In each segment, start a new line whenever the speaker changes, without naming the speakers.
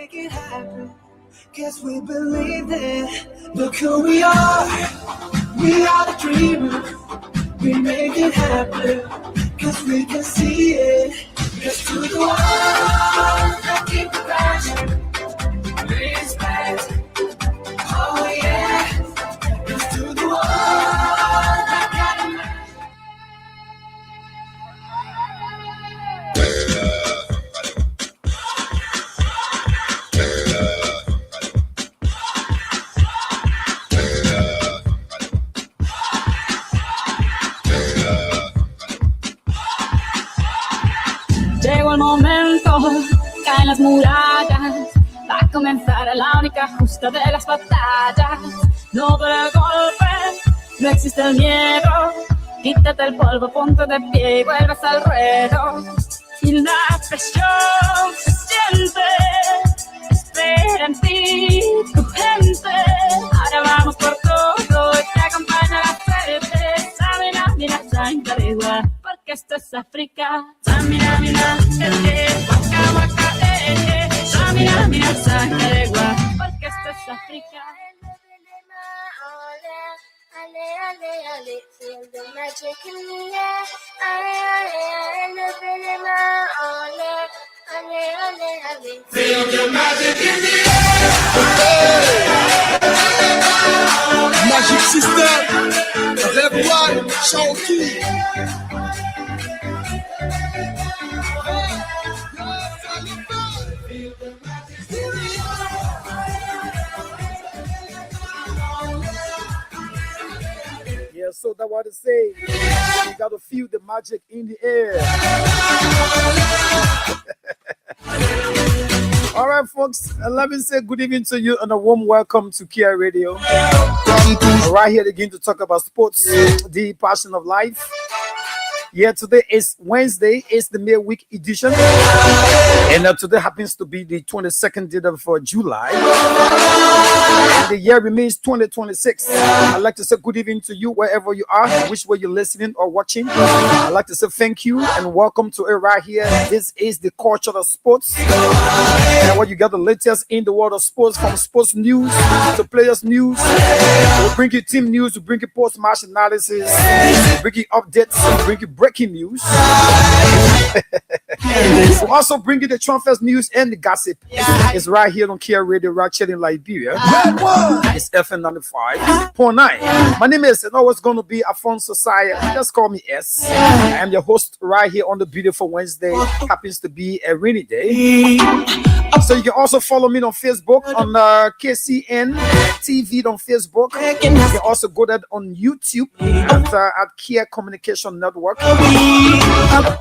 make it happen. Cause we believe it. Look who we are. We are the dreamers. We make it happen. Cause we can see it. Cause to the world that keep the passion. Respect. Oh yeah. Cause to the world that got a
Llegó el momento, caen las murallas, va a comenzar la única justa de las batallas. No por el golpe, no existe el miedo, quítate el polvo, ponte de pie y vuelves al ruedo. Y la presión se siente, espera en ti tu gente. Ahora vamos por todo y te acompaña la suerte. Samina, mira, Sankarewa, porque esto es África. Samina, mira, waka, waka, Samina, mira, Sankarewa, porque esto es África.
Ale, ale, ale, feel the magic in the air. Ale, ale, ale, ale, ale, ale,
feel the magic in the air.
Magic System, Rêve One, Shawty. Yeah, so that's what I say. You gotta feel the magic in the air. All right, folks, let me say good evening to you and a warm welcome to Kia Radio. Right here again to talk about sports, the passion of life. Yeah, today is Wednesday, it's the midweek edition, and today happens to be the 22nd day of July, and the year remains 2026. I'd like to say good evening to you wherever you are, which way you're listening or watching. I'd like to say thank you and welcome to it right here. This is the culture of sports, and what you got the latest in the world of sports, from sports news to players news. We'll bring you team news, we'll bring you post-match analysis, we'll bring you updates, we'll bring you breaking news. We'll also bring you the transfers news and the gossip. It's right here on Kia Radio, right here in Liberia. It's FM 95.9. My name is, and always going to be Afonso Saya. Just call me S. I am your host right here on the beautiful Wednesday. Happens to be a rainy day. So you can also follow me on Facebook on KCN TV on Facebook. You can also go there on YouTube at Kia Communication Network.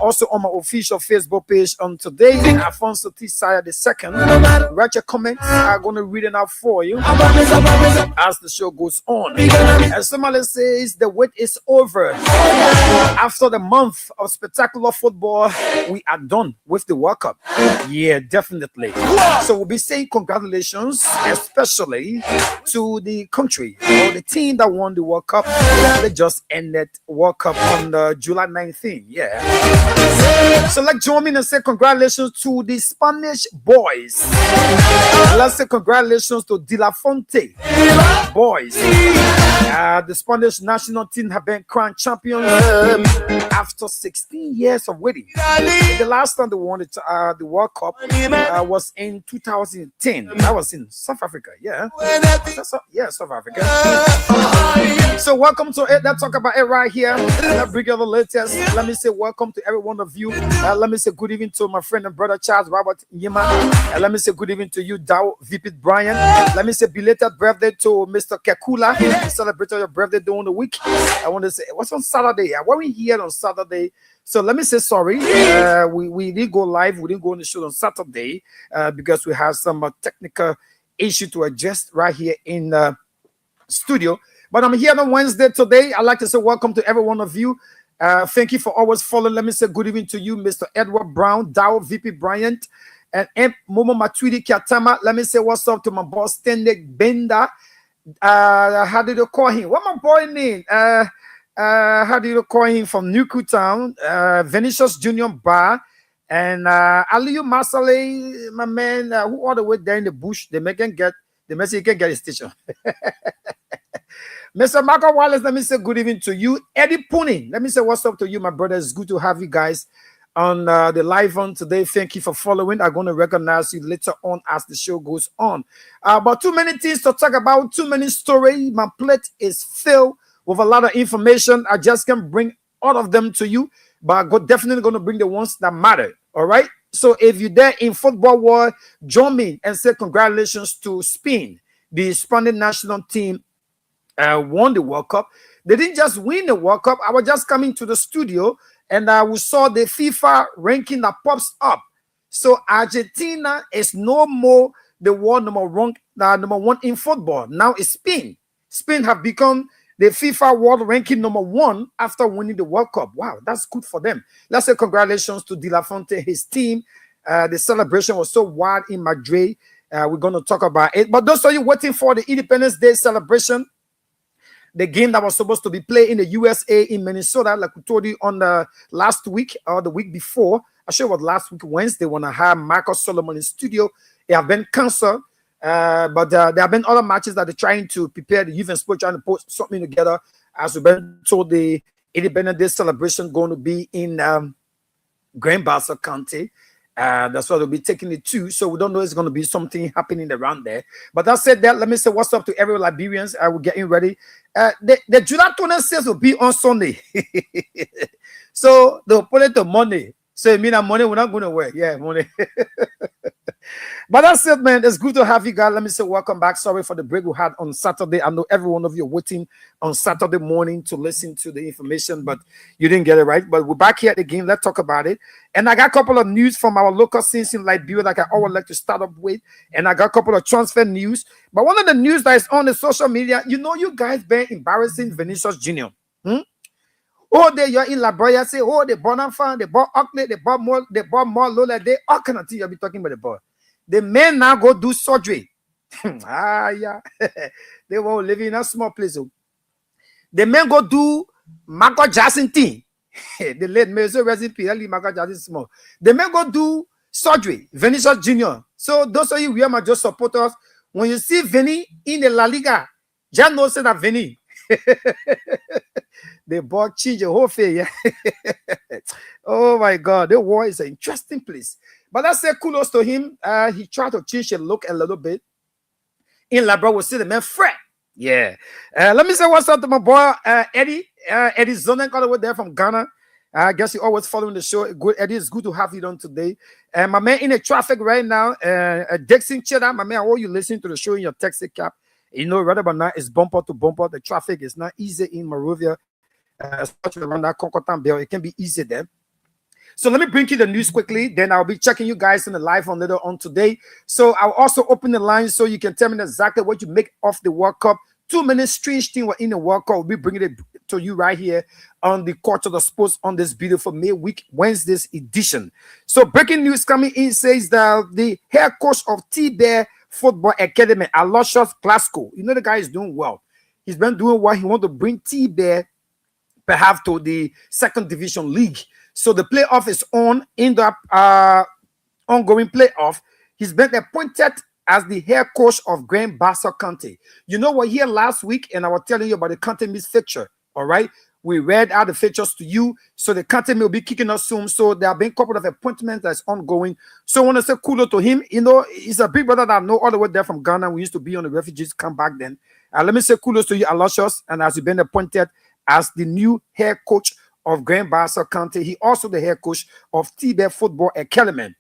Also on my official Facebook page on today, Afonso T. Saya II. Write your comments. I'm going to read it out for you as the show goes on. As somebody says, the wait is over. After the month of spectacular football, we are done with the World Cup. Yeah, definitely. So we'll be saying congratulations, especially to the country or the team that won the World Cup. They just ended World Cup on July 19th. Yeah. So let's join me and say congratulations to the Spanish boys. Let's say congratulations to De La Fonte boys. The Spanish national team have been crowned champions after 16 years of waiting. The last time they won the World Cup was in 2010. That was in South Africa. Yeah. South Africa. So welcome to it. Let's talk about it right here. Let's bring you the latest. Let me say welcome to every one of you. Let me say good evening to my friend and brother Charles Robert Yima. Let me say good evening to you, Dow VP Brian. Let me say belated birthday to Mr. Kekula. He celebrated your birthday during the week. I want to say what's on Saturday. I wasn't here on Saturday. So let me say sorry. We didn't go live. We didn't go on the show on Saturday because we have some technical issue to adjust right here in the studio. But I'm here on Wednesday today. I'd like to say welcome to every one of you. Thank you for always following. Let me say good evening to you, Mr. Edward Brown, Dow VP Bryant, and Momo Matuidi Kiatama. Let me say what's up to my boss, Stendick Benda. How did you call him? What my boy name? How do you call him from Nuku Town? Vinicius Junior Bar. And Aliyu Masale, my man, who all the way there in the bush, they can get the message, can get his station. Mr. Marco Wallace, let me say good evening to you. Eddie Puni, let me say what's up to you, my brother. It's good to have you guys on the live on today. Thank you for following. I'm going to recognize you later on as the show goes on. But too many things to talk about, too many stories. My plate is filled with a lot of information. I just can't bring all of them to you, but I'm definitely going to bring the ones that matter. All right. So if you're there in football world, join me and say congratulations to Spain. The Spanish national team won the World Cup. They didn't just win the World Cup. I was just coming to the studio and we saw the FIFA ranking that pops up. So Argentina is no more the world number one in football. Now it's Spain. Spain have become the FIFA world ranking number one after winning the World Cup. Wow, that's good for them. Let's say congratulations to De La Fuente, his team. The celebration was so wild in Madrid. We're going to talk about it. But those of you waiting for the Independence Day celebration, the game that was supposed to be played in the USA in Minnesota, like we told you on the last week or the week before, I sure it was last week, Wednesday, when I had Marcus Solomon in studio. It have been canceled. But there have been other matches that they're trying to prepare. The Youth and Sport trying to put something together. As we've been told, the Independence Day celebration going to be in Grand Bassa County. That's what we'll be taking it to. So we don't know it's going to be something happening around there. But that said, that let me say what's up to every Liberians. We're getting ready. The July tournament sales will be on Sunday. So they'll put it to Monday. So it means that money we're not going to work. Yeah, money. But that's it, man. It's good to have you guys. Let me say welcome back. Sorry for the break we had on Saturday. I know every one of you are waiting on Saturday morning to listen to the information, but you didn't get it right. But we're back here again. Let's talk about it. And I got a couple of news from our local scenes in Liberia that I always like to start up with. And I got a couple of transfer news. But one of the news that is on the social media, you know, you guys been embarrassing Vinicius Jr. Oh, you're in Liberia, say, oh, they bought Anfan, they bought Oakley, they bought more Lola, they all kind of things you'll be talking about the ball. The men now go do surgery. Yeah. They won't live in a small place. The men go do Michael Jackson thing. The late Mason recipe, Michael Jackson small. The men go do surgery, Vinicius Jr. So those of you who are just supporters, when you see Vinny in the La Liga, just know say that Vinny. The ball change the whole thing. Yeah. Oh my God, the war is an interesting place. But let's say kudos to him. He tried to change the look a little bit. In Labra, we'll see the man Fred. Yeah. Let me say what's up to my boy Eddie. Eddie Zonen all the way there from Ghana. I guess you're always following the show. Good, Eddie. It's good to have you on today. And my man in the traffic right now, Dixon Cheddar, my man, all you listening to the show in your taxi cab. You know, right about now, it's bumper to bumper. The traffic is not easy in Monrovia, especially around that Concourton Bell. It can be easy there. So let me bring you the news quickly. Then I'll be checking you guys in the live on later on today. So I'll also open the line so you can tell me exactly what you make of the World Cup. 2 minutes strange thing were in the World Cup. We'll be bringing it to you right here on the Court of the Sports on this beautiful May week, Wednesday's edition. So breaking news coming in says that the head coach of T-Bear Football Academy, Aloysius Glasgow, you know the guy is doing well. He's been doing well. He wants to bring T-Bear perhaps to the second division league. So the playoff is on in the ongoing playoff. He's been appointed as the head coach of Grand Bassa County. You know, we're here last week and I was telling you about the county meet fixture. All right. We read out the fixtures to you. So the county will be kicking us soon. So there have been a couple of appointments that's ongoing. So I want to say kudos to him. You know, he's a big brother that I know all the way there from Ghana. We used to be on the refugees camp back then. Let me say kudos to you, Aloysius, and as you've been appointed as the new head coach of Grand Bassa County. He also the head coach of T-Bear Football Academy.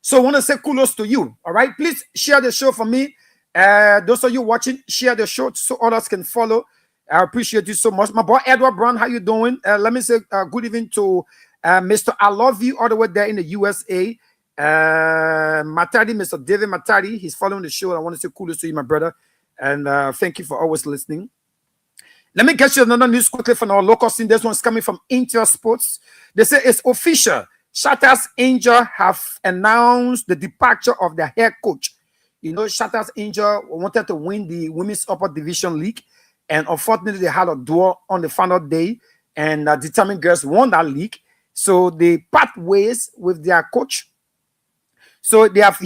So I want to say kudos to you. All right. Please share the show for me. Those of you watching, share the show so others can follow. I appreciate you so much. My boy Edward Brown, how you doing? Let me say good evening to Mr. I Love You all the way there in the USA. Matadi, Mr. David Matadi, he's following the show. I want to say kudos to you, my brother. And thank you for always listening. Let me get you another news quickly from our local scene. This one's coming from Inter Sports. They say it's official. Shatters Angel have announced the departure of their head coach. You know, Shatters Angel wanted to win the Women's Upper Division League. And unfortunately, they had a draw on the final day. And Determined Girls won that league. So they part ways with their coach. So they have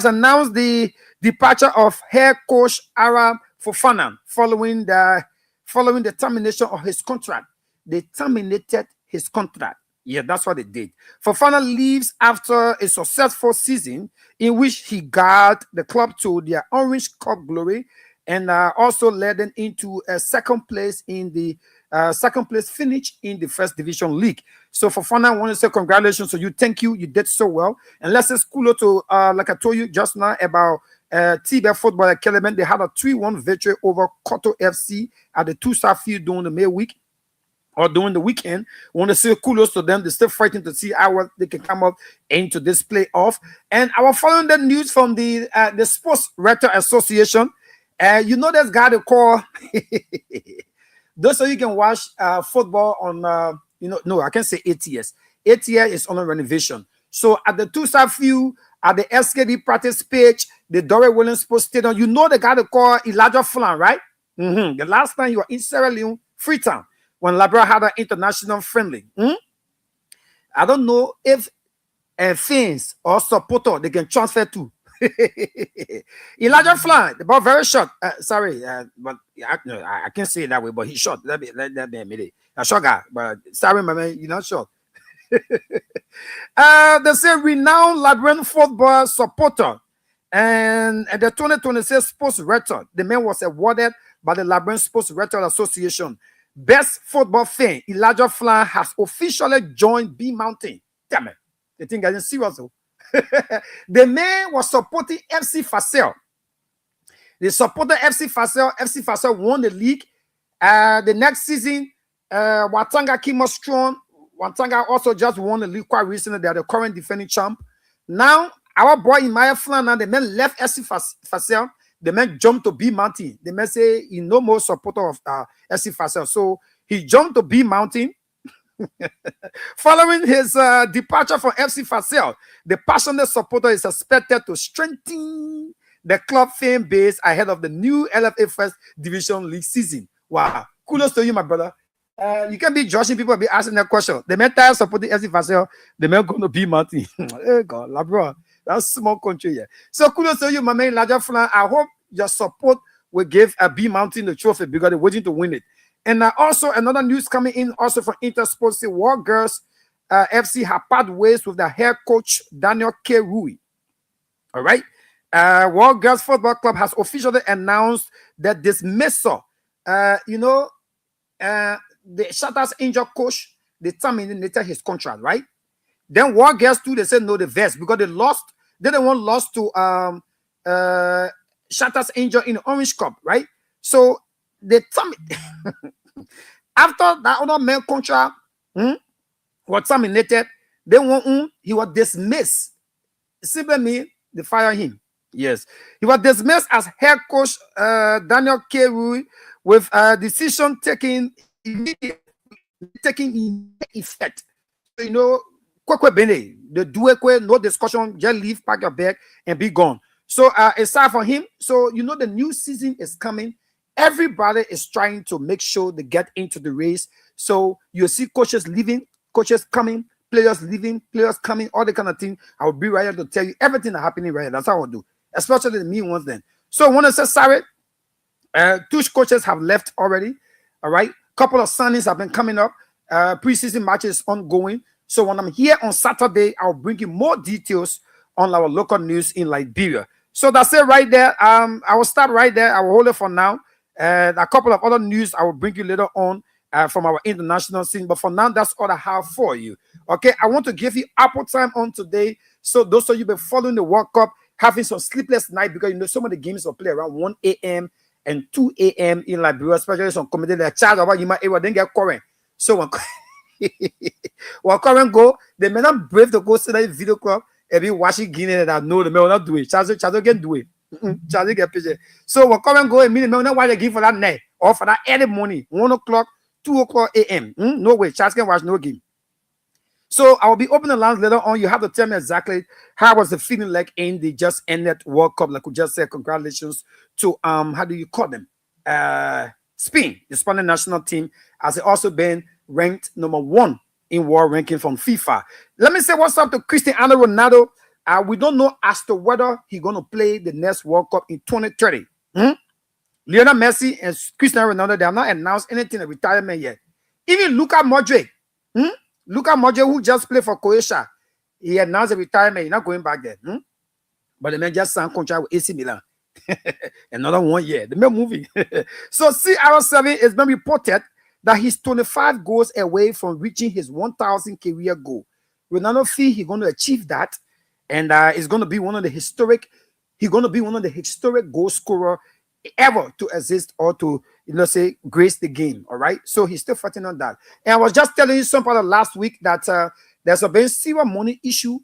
announced the departure of head coach Arab Fofana following the termination of his contract. They terminated his contract. Yeah, that's what they did. Fofana leaves after a successful season in which he guided the club to their Orange Cup glory and also led them into a second place finish in the First Division League. So Fofana, I want to say congratulations to you. Thank you. You did so well. And let's say kudos to, like I told you just now about TBF Football Academy. They had a 3-1 victory over Koto FC at the two-star field during the May week. Or during the weekend. I want to say kudos to them. They're still fighting to see how they can come up into this playoff. And I was following the news from the Sports Writer Association. You know this guy they call those of you can watch football on no, I can't say ATS. ATS is on a renovation. So at the two-side field, at the SKD practice pitch, the Dory Williams Sports Stadium, you know the guy they call Elijah Flan, right? The last time you were in Sierra Leone, Freetown, when Labrador had an international friendly. I don't know if fans or supporter they can transfer to. Elijah Flan, the ball very short. Sorry, but I can't say it that way. But he's short. Let me admit it. A short guy, but sorry, my man, you're not short. They say renowned Labrador football supporter and the 2026 Sports Writer. The man was awarded by the Labrador Sports Writer Association. Best football fan, Elijah Flan has officially joined B Mountain. Damn it. The thing isn't serious though. The man was supporting FC Fasel. They supported FC Fasel. FC Fasel won the league. The next season, Watanga came up strong. Watanga also just won the league quite recently. They are the current defending champ. Now, our boy Imaya Flan, the man left FC Fasel. The man jumped to B Mountain. The man say he no more supporter of FC Fasel. So he jumped to B Mountain. Following his departure from FC Fasel, the passionate supporter is expected to strengthen the club fan base ahead of the new LFA First Division League season. Wow. Kudos to you, my brother. You can be judging people and be asking that question. The man tired supporting FC Fasel, the man going to B Mountain. Hey God, Labrador. That's small country here. So kudos to you, my man Elijah Flan. I hope your support will give a B Mountain the trophy because they're waiting to win it. And also another news coming in also from Intersports. The War Girls FC have parted ways with their head coach Daniel K. Rui. All right. War Girls Football Club has officially announced that dismissal. The Shatters injured coach, they terminated his contract, right? Then War Girls too, they said no, the vest because they didn't want lost to Shatters injured in the Orange Cup, right? So they after that other man contract was terminated, then he was dismissed. Simply mean they fire him. Yes, he was dismissed as head coach Daniel K. Rui with a decision taking effect. So, you know, no discussion, just leave, pack your bag, and be gone. So aside from him, so you know the new season is coming. Everybody is trying to make sure they get into the race. So you see coaches leaving, coaches coming, players leaving, players coming, all the kind of thing. I will be right here to tell you everything that's happening right here. That's how I will do, especially the me ones then. So I want to say sorry. Two coaches have left already. All right. Couple of signings have been coming up. Preseason matches ongoing. So when I'm here on Saturday, I'll bring you more details on our local news in Liberia. So that's it right there. I will start right there. I will hold it for now. A couple of other news I will bring you later on from our international scene. But for now, that's all I have for you. Okay, I want to give you Apple time on today. So those of you been following the World Cup, having some sleepless night because you know some of the games will play around 1 a.m. and 2 a.m. in Liberia, especially some community like Charles about you might then get current. So when current go, they may not brave to go to the video club and be watching Guinea and I know the may not do it. Charles can do it. Charlie get picture. So we'll come and go and mean not why they give for that night or for that early morning, 1 o'clock, 2 o'clock a.m. No way, Charles can watch no game. So I will be opening the lines later on. You have to tell me exactly how was the feeling like in the just ended World Cup. Like we just said, congratulations to how do you call them? Spain, the Spanish national team, has also been ranked number 1 in world ranking from FIFA. Let me say what's up to Cristiano Ronaldo. We don't know as to whether he's going to play the next World Cup in 2030. Lionel Messi and Cristiano Ronaldo, they have not announced anything of retirement yet. Even Luka Modric, who just played for Croatia, he announced a retirement. He's not going back there. But the man just signed a contract with AC Milan. Another 1 year. The man moving. So CR7 is been reported that he's 25 goals away from reaching his 1,000 career goal. Ronaldo feel he's going to achieve that, and he's going to be one of the historic goal scorer ever to exist or to say grace the game. All right, so he's still fighting on that. And I was just telling you some part of last week that there's a very serious money issue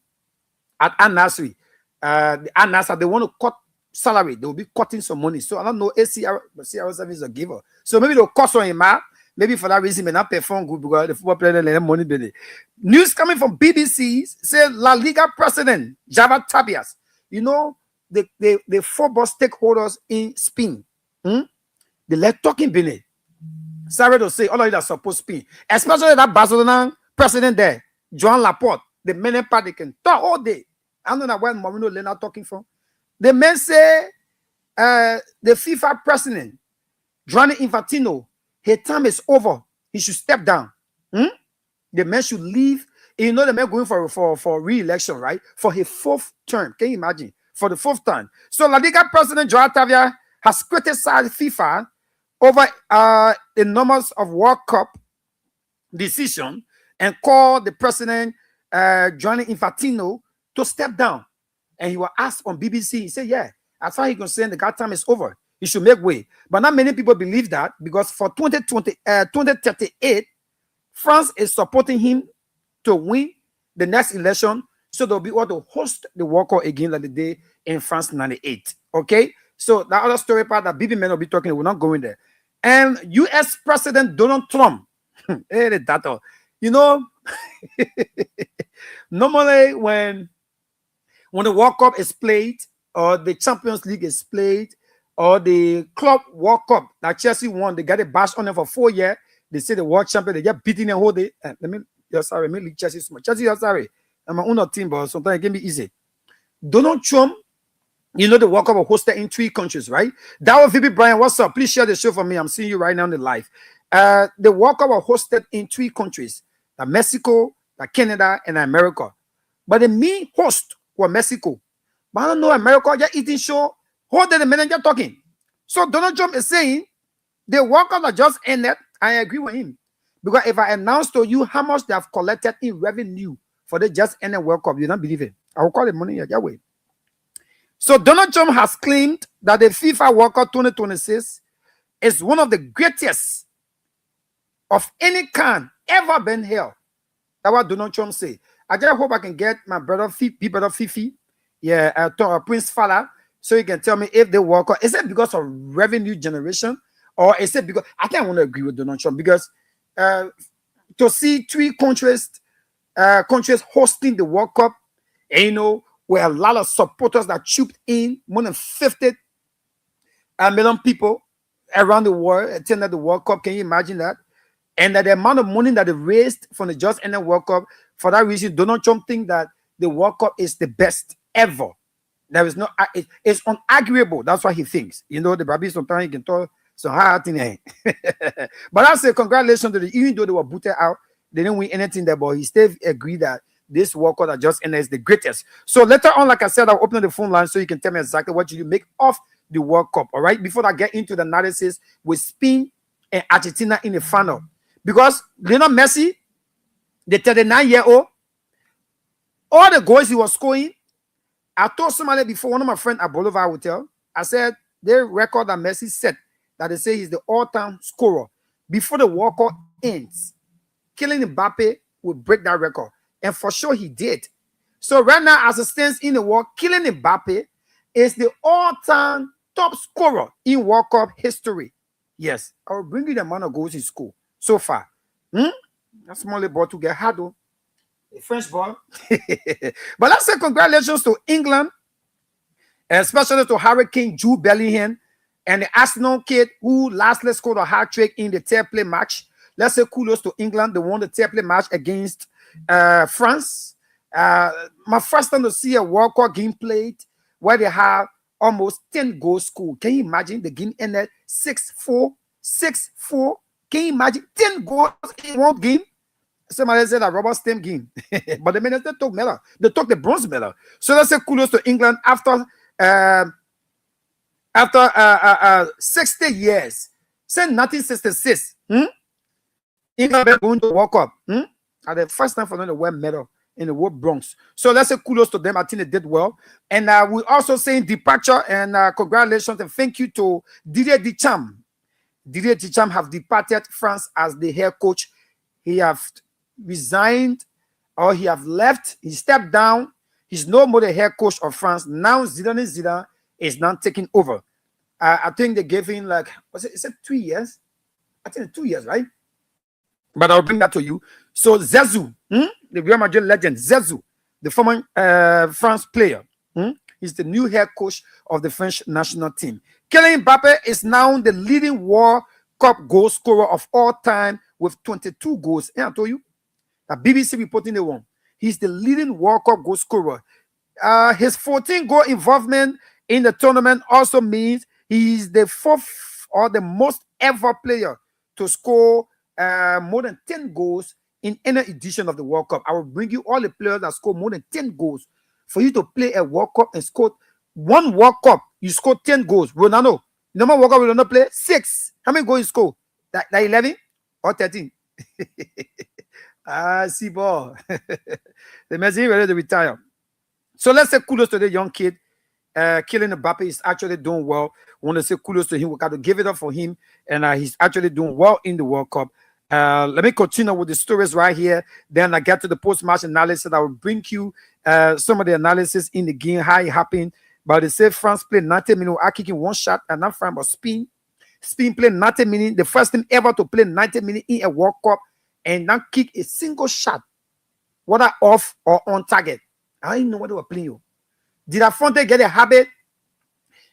at Al Nassr. Al Nassr, they want to cut salary. They will be cutting some money. So I don't know. CR7 is a giver, so maybe they'll cut on him out. Maybe for that reason, he may not perform good because the football player let money be. News coming from BBC says La Liga president Javad Tabias, the football stakeholders in Spain, they let talking Benin. Sorry to say, all of you that support Spain, especially that Barcelona president there, Joan Laporte, the main party can talk all day. I don't know where Mourinho Lena talking from. The men say the FIFA president, Gianni Infantino, his time is over. He should step down. The man should leave. The man going for re-election, right? For his 4th term. Can you imagine? For the 4th time. So La Liga president Joao Tavia has criticized FIFA over the numbers of World Cup decision and called the president Gianni Infantino to step down. And he was asked on BBC. He said, "Yeah, as far as he's concerned, the time is over. He should make way." But not many people believe that, because for 2038, France is supporting him to win the next election, so they'll be able to host the World Cup again like they did in France 98. Okay, so the other story part that BB men will be talking, we're not going there. And U.S. President Donald Trump, normally when the World Cup is played or the Champions League is played, or the Club World Cup that Chelsea won, they got a bash on them for 4 years. They say the world champion, they get beating the whole day. Let me leave Chelsea so much. Chelsea, you're sorry. I'm my own team, but sometimes it can be easy. Donald Trump, the World Cup was hosted in 3 countries, right? That was VB Brian. What's up? Please share the show for me. I'm seeing you right now in the live. The World Cup was hosted in 3 countries: Mexico, Canada, and America. But the main host was Mexico. But I don't know, America, just eating show. Hold the manager talking. So Donald Trump is saying the World Cup that just ended, I agree with him. Because if I announce to you how much they have collected in revenue for the just ended World Cup, you don't believe it. I will call the money your way. So Donald Trump has claimed that the FIFA World Cup 2026 is one of the greatest of any kind ever been held. That's what Donald Trump say. I just hope I can get my brother Fifi, Prince Fala, so you can tell me if the World Cup, is it because of revenue generation, or is it because, I can't want to agree with Donald Trump, because to see 3 countries hosting the World Cup, and where a lot of supporters that trooped in, more than 50 million people around the world attended the World Cup. Can you imagine that? And that the amount of money that they raised from the just ended World Cup, for that reason, Donald Trump thinks that the World Cup is the best ever. There is no, it's unarguable. That's what he thinks. The Babi sometimes he can talk some hard thing. But I say congratulations to even though they were booted out, they didn't win anything there, but he still agreed that this World Cup that just ended is the greatest. So later on, like I said, I'll open the phone line so you can tell me exactly what you make of the World Cup. All right, before I get into the analysis with Spain and Argentina in the final. Because Lionel Messi, the 39-year-old, all the goals he was scoring, I told somebody before, one of my friends at Boulevard Hotel, I said, the record that Messi set, that they say he's the all-time scorer, before the World Cup ends, killing Mbappe will break that record. And for sure he did. So right now, as it stands in the world, Kylian Mbappe is the all-time top scorer in World Cup history. Yes, I will bring you the amount of goals he scored so far. That's small ball to get hard, though. A French ball. But let's say congratulations to England, especially to Hurricane Jude Bellingham and the Arsenal kid who lastly scored a hat trick in the third play match let's say kudos to England. They won the third match against France. My first time to see a World Cup game played where they have almost 10 goals scored. Can you imagine the game ended 6-4, 6-4? Can you imagine 10 goals in one game? Somebody said a rubber stamp game, but the minute they took medal, they took the bronze medal. So let's say kudos to England after 60 years, since 1966. England been going to World Cup. At the first time for them to win medal in the World Bronx. So let's say kudos to them. I think they did well. And we also saying departure and congratulations and thank you to Didier Deschamps. Didier Deschamps have departed France as the head coach. He have resigned or he have left. He stepped down. He's no more the head coach of France. Now Zinedine Zidane is now taking over. I think they gave him like, is it 3 years? I think 2 years, right? But I'll bring that to you. So Zezou, the Real Madrid legend, Zezou, the former France player, is the new head coach of the French national team. Kylian Mbappe is now the leading World Cup goal scorer of all time with 22 goals. And I told you, that BBC reporting the one. He's the leading World Cup goal scorer. His 14-goal involvement in the tournament also means he is the fourth or the most ever player to score more than 10 goals in any edition of the World Cup. I will bring you all the players that score more than 10 goals. For you to play a World Cup and score one World Cup, you score 10 goals. Ronaldo, normal World Cup will not play 6. How many goals you score? That 11 or 13? See ball. The Messi ready to retire. So let's say kudos to the young kid. Kylian Mbappe is actually doing well. We want to say kudos to him. We got to give it up for him. And he's actually doing well in the World Cup. Let me continue with the stories right here. Then I get to the post-match analysis. I will bring you some of the analysis in the game, how it happened. But they say France played 90 minutes. I kicking one shot, and not France, but Spain. Spain played 90 minutes. The first team ever to play 90 minutes in a World Cup and not kick a single shot, whether off or on target. I didn't know what they were playing. Did Afonte get a habit?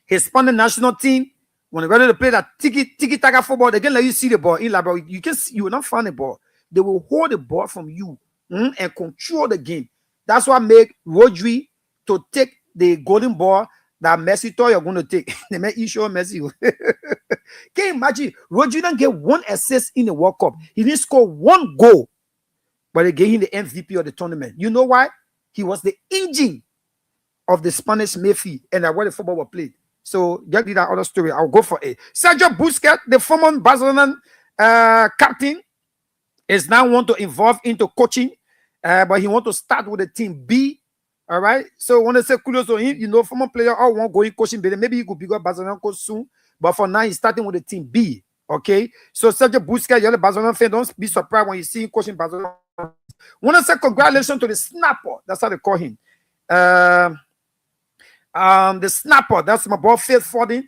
His Spanish national team, when they're ready to play that tiki-taka football, they can let you see the ball in library. You will not find the ball. They will hold the ball from you and control the game. That's what made Rodri to take the golden ball that Messi thought you're going to take. They made you show Messi. Can you imagine? Rodri didn't get one assist in the World Cup. He didn't score one goal, but they gave him the MVP of the tournament. You know why? He was the engine of the Spanish Mayfield and where the football was played. So get me that other story. I'll go for it. Sergio Busquets, the former Barcelona captain, is now want to involve into coaching, but he want to start with the team B. All right. So when I say kudos to him, you know, former player all want going coaching, but maybe he could be a Barcelona coach soon. But for now, he's starting with the team B. Okay. So Sergio Busquets, you're the Barcelona fan. Don't be surprised when you see him coaching Barcelona. Want to say congratulations to the snapper. That's how they call him. The snapper, that's my boy Phil Foden.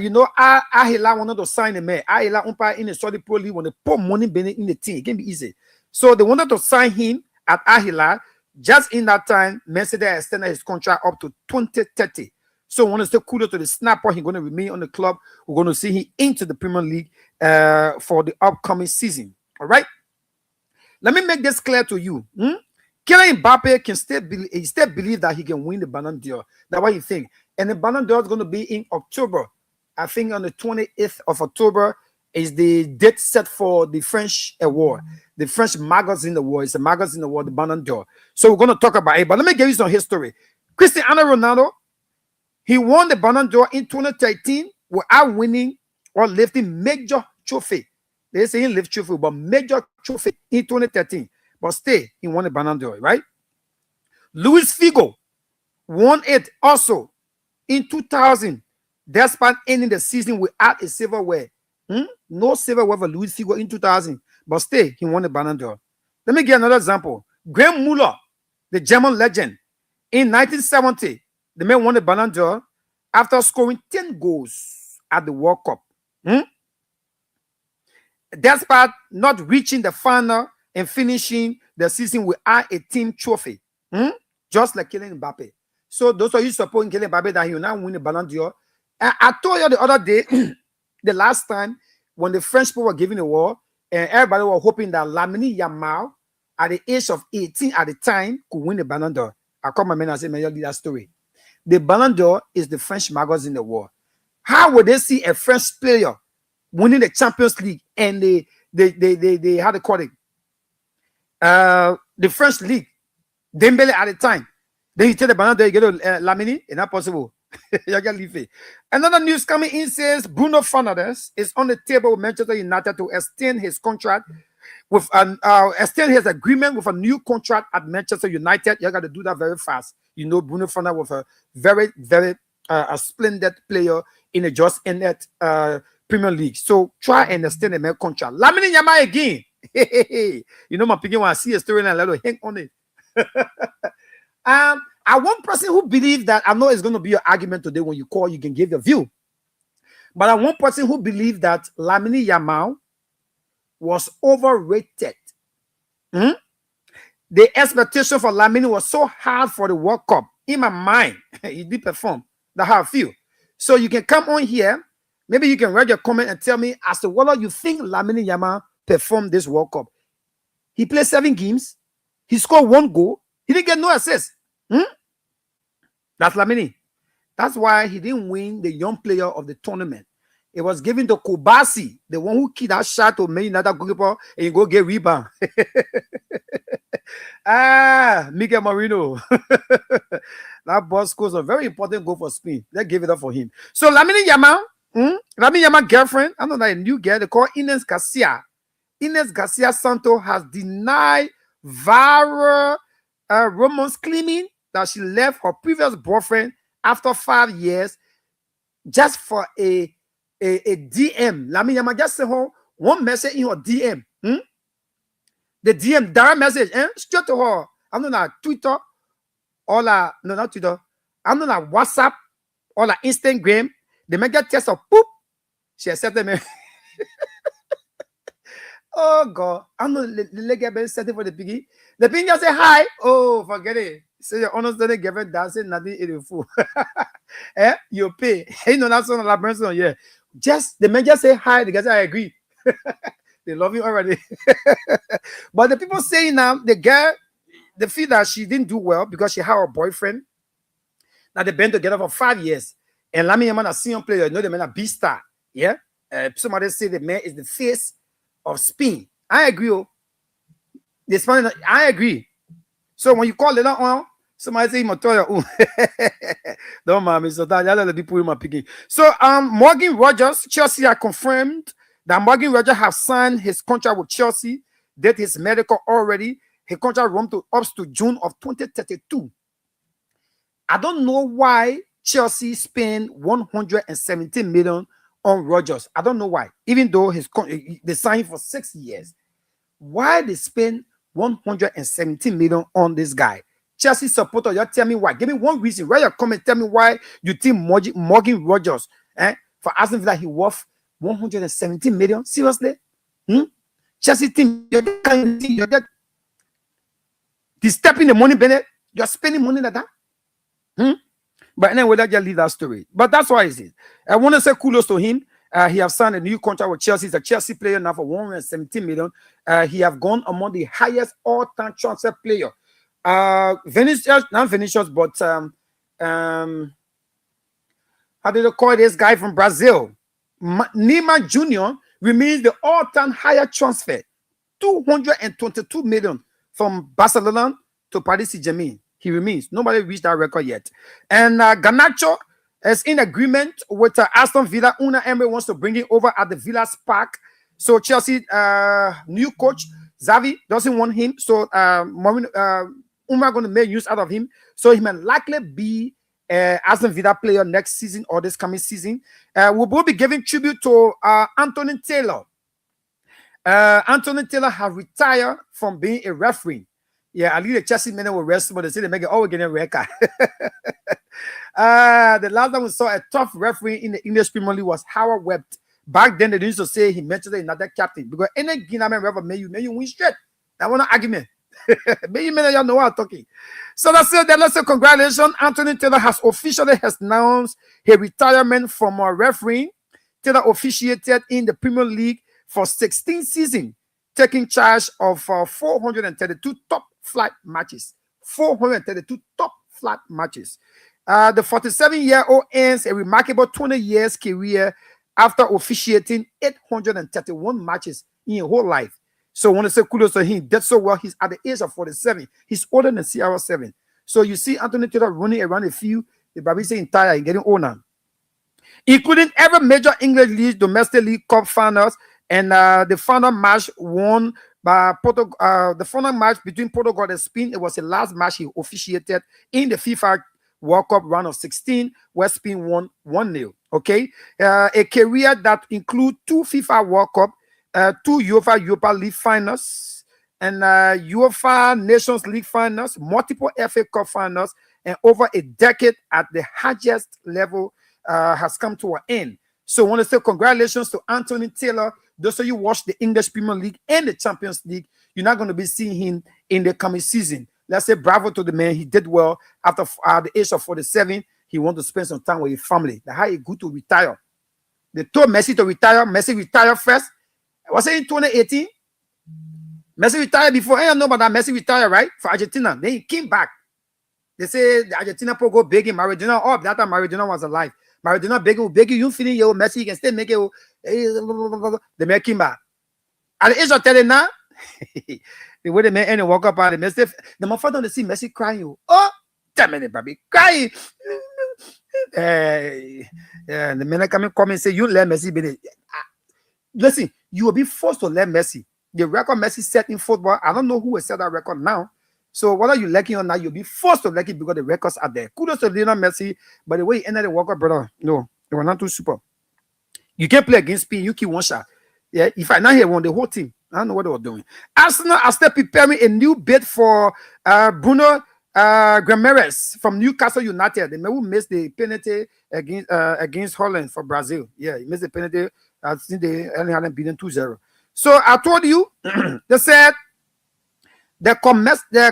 You know, Ahila wanted to sign him. Ahila umpire in the Saudi Pro League when they put money in the team. It can be easy. So they wanted to sign him at Ahila. Just in that time, Mercedes extended his contract up to 2030. So I want to say kudos to the snapper. He's going to remain on the club. We're going to see him into the Premier League for the upcoming season. All right. Let me make this clear to you. Kylian Mbappe can still believe that he can win the Ballon d'Or. That's what he thinks. And the Ballon d'Or is going to be in October. I think on the 28th of October is the date set for the French award, the French magazine award. It's a magazine award, the Ballon d'Or. So we're going to talk about it. But let me give you some history. Cristiano Ronaldo, he won the Ballon d'Or in 2013 without winning or lifting major trophy. They say he lift trophy, but major trophy in 2013. But still, he won the Ballon d'Or, right? Luis Figo won it also in 2000, despite ending the season without a silverware. No silverware for Luis Figo in 2000, but still, he won the Ballon d'Or. Let me give another example. Graham Muller, the German legend, in 1970, the man won the Ballon d'Or after scoring 10 goals at the World Cup. Despite not reaching the final and finishing the season without a team trophy, just like Kylian Mbappe. So those of you supporting Kylian Mbappe that he will now win the Ballon d'Or. I told you the other day, the last time when the French people were giving the award, and everybody was hoping that Lamine Yamal, at the age of 18 at the time, could win the Ballon d'Or. I call my man and say, man, you leave that story. The Ballon d'Or is the French magazine award. How would they see a French player winning the Champions League and they how to call it? The French league, Dembele at the time. Then you tell the Ballon d'Or, you get Lamine, it's not possible. You can leave it. Another news coming in says Bruno Fernandes is on the table with Manchester United to extend his contract with extend his agreement with a new contract at Manchester United. You got to do that very fast. You know, Bruno Fernandes was a very, very a splendid player in the just ended Premier League. So try and extend the contract. Lamine Yamal again. You know, my picking when I see a story and I let it hang on it. I one person who believes that, I know it's going to be your argument today when you call, you can give your view. But I one person who believes that Lamine Yamal was overrated. The expectation for Lamine was so hard for the World Cup. In my mind, he did perform. That's how I feel. So you can come on here. Maybe you can write your comment and tell me as to whether you think Lamine Yamal performed this World Cup. He played 7 games. He scored 1 goal. He didn't get no assist. That's Lamine. That's why he didn't win the young player of the tournament. It was given to Kobasi, the one who kicked that shot to me, another goalkeeper, and you go get rebound. Miguel Marino. That boss scores a very important goal for Spain. Let's give it up for him. So Lamine Yamal, Lamine Yamal girlfriend, I know that a new girl, they call Ines Garcia. Ines Garcia Santos has denied viral rumors claiming that she left her previous boyfriend after 5 years just for a DM. Lamine Yamal just sent her one message in her DM. The DM, direct message, straight to her. I'm not Twitter, or no, not Twitter. I'm not WhatsApp, or Instagram. They make a test of poop. She accepted me. Oh God, I'm not the leg been setting for the piggy. The piggy just say hi. Oh, forget it. Say your understanding given dancing, nothing in the fool. You pay. Hey, no, that's not that person. Yeah. Just the man just say hi, the guys I agree. They love you already. But the people saying now, the girl, they feel that she didn't do well because she had a boyfriend. Now they've been together for 5 years. And Lamine Yamal, a senior player, you know the man a B-star. Yeah. Somebody say the man is the face of Spain. I agree. Oh. I agree. So when you call it on, somebody say Montoya. Don't mind me. So that other people in my picking. So Morgan Rogers, Chelsea are confirmed that Morgan Rogers have signed his contract with Chelsea, did his medical already. His contract runs up to June of 2032. I don't know why Chelsea spent 117 million on Rogers. I don't know why. Even though they signed for 6 years. Why they spend 117 million on this guy? Chelsea supporter, you tell me why. Give me one reason. Write your comment. Tell me why you think Morgan Rogers for Aston Villa he worth 117 million. Seriously? Chelsea team, you're that stepping the money, Bennett. You're spending money like that. But anyway, let's just leave that story. But that's why it is. I want to say kudos to him. He has signed a new contract with Chelsea. He's a Chelsea player now for 117 million. He have gone among the highest all-time transfer player. Vinicius, not Vinicius, but how did they call this guy from Brazil? Neymar Jr. remains the all-time highest transfer, 222 million from Barcelona to Paris Saint-Germain. He remains. Nobody reached that record yet. And Garnacho is in agreement with Aston Villa. Unai Emery wants to bring it over at the Villa's Park. So Chelsea new coach Xavi doesn't want him. So Umar going to make use out of him. So he may likely be Aston Villa player next season or this coming season. We will be giving tribute to Anthony Taylor. Anthony Taylor has retired from being a referee. Yeah, I leave the Chelsea men will rest, but they say they make it all again a record. The last time we saw a tough referee in the English Premier League was Howard Webb. Back then, they used to say he mentioned another captain because any Guinean referee may you win straight. That was not argument. Maybe y'all know what I'm talking. So that's it. Let's say congratulations. Anthony Taylor has officially announced his retirement from refereeing. Taylor officiated in the Premier League for 16 seasons taking charge of 432 top flight matches. 432 top flight matches. The 47-year-old ends a remarkable 20 years career after officiating 831 matches in his whole life. So I want to say kudos to him. He did so well. He's at the age of 47. He's older than CR7. So you see Anthony Taylor running around a few. The Baby saying tired and getting old now. Including every major English league, domestic league cup finals, and the final match won by Portugal. The final match between Portugal and Spain. It was the last match he officiated in the FIFA World Cup round of 16, where Spain won 1-0. Okay, a career that includes 2 FIFA World Cup, 2 UEFA Europa League finals, and UEFA Nations League finals, multiple FA Cup finals, and over a decade at the highest level has come to an end. So I want to say congratulations to Anthony Taylor. Those of you watch the English Premier League and the Champions League, you're not going to be seeing him in the coming season. Let's say bravo to the man. He did well. After the age of 47, he wanted to spend some time with his family. That's how he good to retire. They told Messi to retire. Messi retired first. Was it in 2018? Messi retired before. I don't know about that. Messi retired, right? For Argentina. Then he came back. They say the Argentina pro go begging Maradona up. That time Maradona was alive. Maradona begging you feeling your Messi, you can still make it. The man came back. At the age of 30 now, the way the man and walk up out the Messi, the motherfucker don't see Messi crying. Oh, damn it, baby, crying. Yeah, the man come and say, you let Messi be. Listen, you will be forced to let Messi. The record Messi set in football, I don't know who will set that record now. So whether you like it or not, you'll be forced to like it because the records are there. Kudos to Lionel Messi, but the way he ended the World Cup, brother, no, they were not too super. You can't play against Spain. You keep one shot. Yeah, if I not here, won the whole team. I don't know what they were doing. Arsenal are still preparing a new bid for Bruno Guimaraes from Newcastle United. The man who missed the penalty against Holland for Brazil. Yeah, he missed the penalty. I think they only hadn't beaten 2-0. So I told you, they said the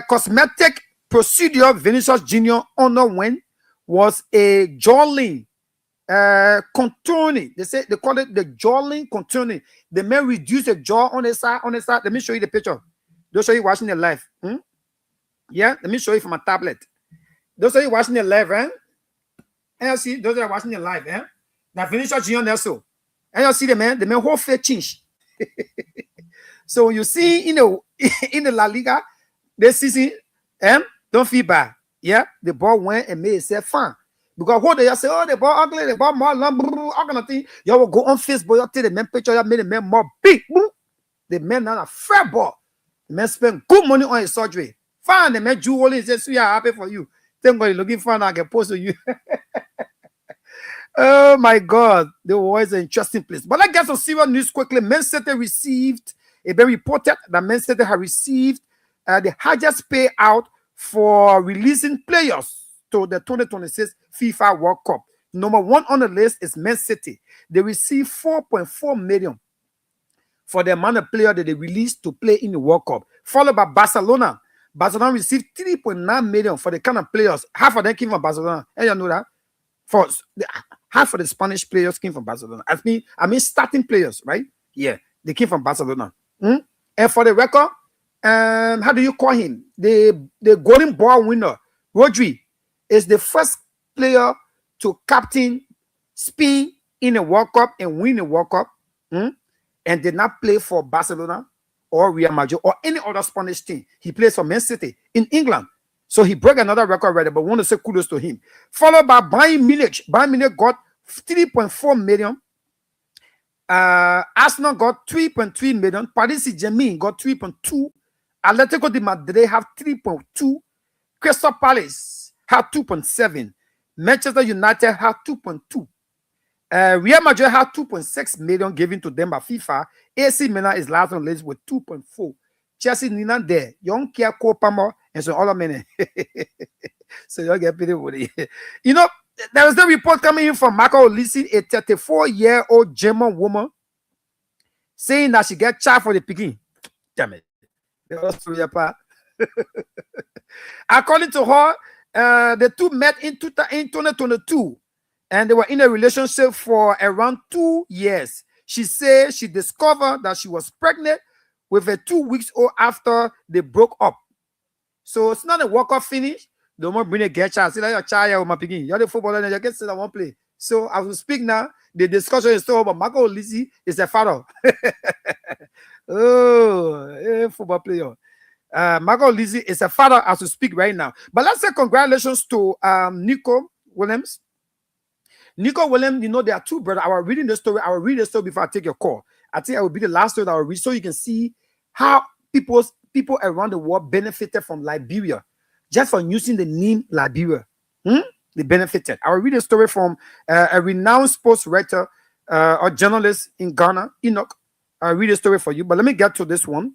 cosmetic procedure Vinicius Jr. underwent was a jawline contouring. They call it the jawline contouring. The man reduced the jaw on the side. Let me show you the picture. Those of you watching the live. Yeah, let me show you from my tablet. Those of you watching the live, eh? And you see, those are watching the live, eh? Now Vinicius Jr. also. And you see the man whole face change. So when you see in the La Liga this season, don't feel bad. Yeah, the ball went and made itself fun. Because what they say, oh, the ball ugly, the ball more long, all kind of thing. You will go on Facebook, you take the man picture, you made the man more big. The man not a fair ball. The man spent good money on his surgery. Fine, the man Jew only says, we are happy for you. Thank God you're looking for now, I can post to you. Oh my God, the war is an interesting place. But let's get some serious news quickly. Man City received, it been reported that Man City have received the highest payout for releasing players to the 2026 FIFA World Cup. Number 1 on the list is Man City. They received 4.4 million for the amount of players that they released to play in the World Cup, followed by Barcelona. Barcelona received 3.9 million for the kind of players. Half of them came from Barcelona. And you know that? Half of the Spanish players came from Barcelona. I mean starting players, right? Yeah, they came from Barcelona. And for the record, how do you call him? The Golden Ball winner, Rodri, is the first player to captain Spain in a World Cup and win a World Cup, and did not play for Barcelona or Real Madrid or any other Spanish team. He plays for Man City in England. So he broke another record already, but want to say kudos to him. Followed by Bayern Munich. Bayern Munich got 3.4 million. Arsenal got 3.3 million. Paris Saint-Germain got 3.2. Atletico de Madrid have 3.2. Crystal Palace have 2.7. Manchester United have 2.2. Real Madrid have 2.6 million given to them by FIFA. AC Milan is last on the list with 2.4. Chelsea Nina there. Young Kia Kopamo and some other men. So you get pity with it. You know, there is no report coming in from Marco Olise, a 34-year-old German woman, saying that she get charged for the picking. Damn it. According to her, the two met in 2022 and they were in a relationship for around 2 years. She said she discovered that she was pregnant with a 2 weeks old after they broke up. So it's not a World Cup finish. Don't want to bring a get child. See like your child or my picking. You're the footballer and you get sit and won't play. So as we speak now, the discussion is still over. Marco Olise is a father. Football player. Marco Olise is a father as we speak right now. But let's say congratulations to Nico Williams. Nico Williams, you know, there are two brothers. I was reading the story. I will read the story before I take your call. I think I will be the last story that I will read so you can see how people around the world benefited from Liberia just from using the name Liberia. They benefited. I will read a story from a renowned sports writer or journalist in Ghana, Enoch. I'll read a story for you, but let me get to this one.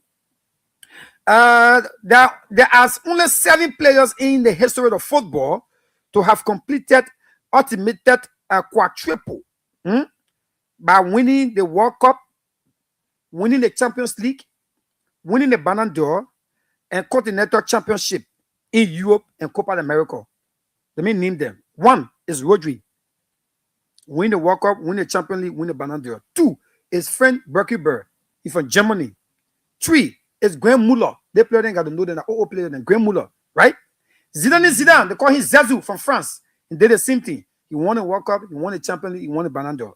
There are only 7 players in the history of football to have completed ultimated a quadruple by winning the World Cup, winning the Champions League, winning the Ballon d'Or, and Continental Championship in Europe and Copa America. Let me name them. 1 is Rodri. Win the World Cup, win the Champions League, win the Ballon d'Or. 2 is Frank Beckenbauer. He's from Germany. 3 is Graham Muller. They play them, got to know them. Oh, player than Graham Muller, right? Zidane, they call him Zezou from France. He did the same thing. He won the World Cup, he won the Champions League, he won the Ballon d'Or.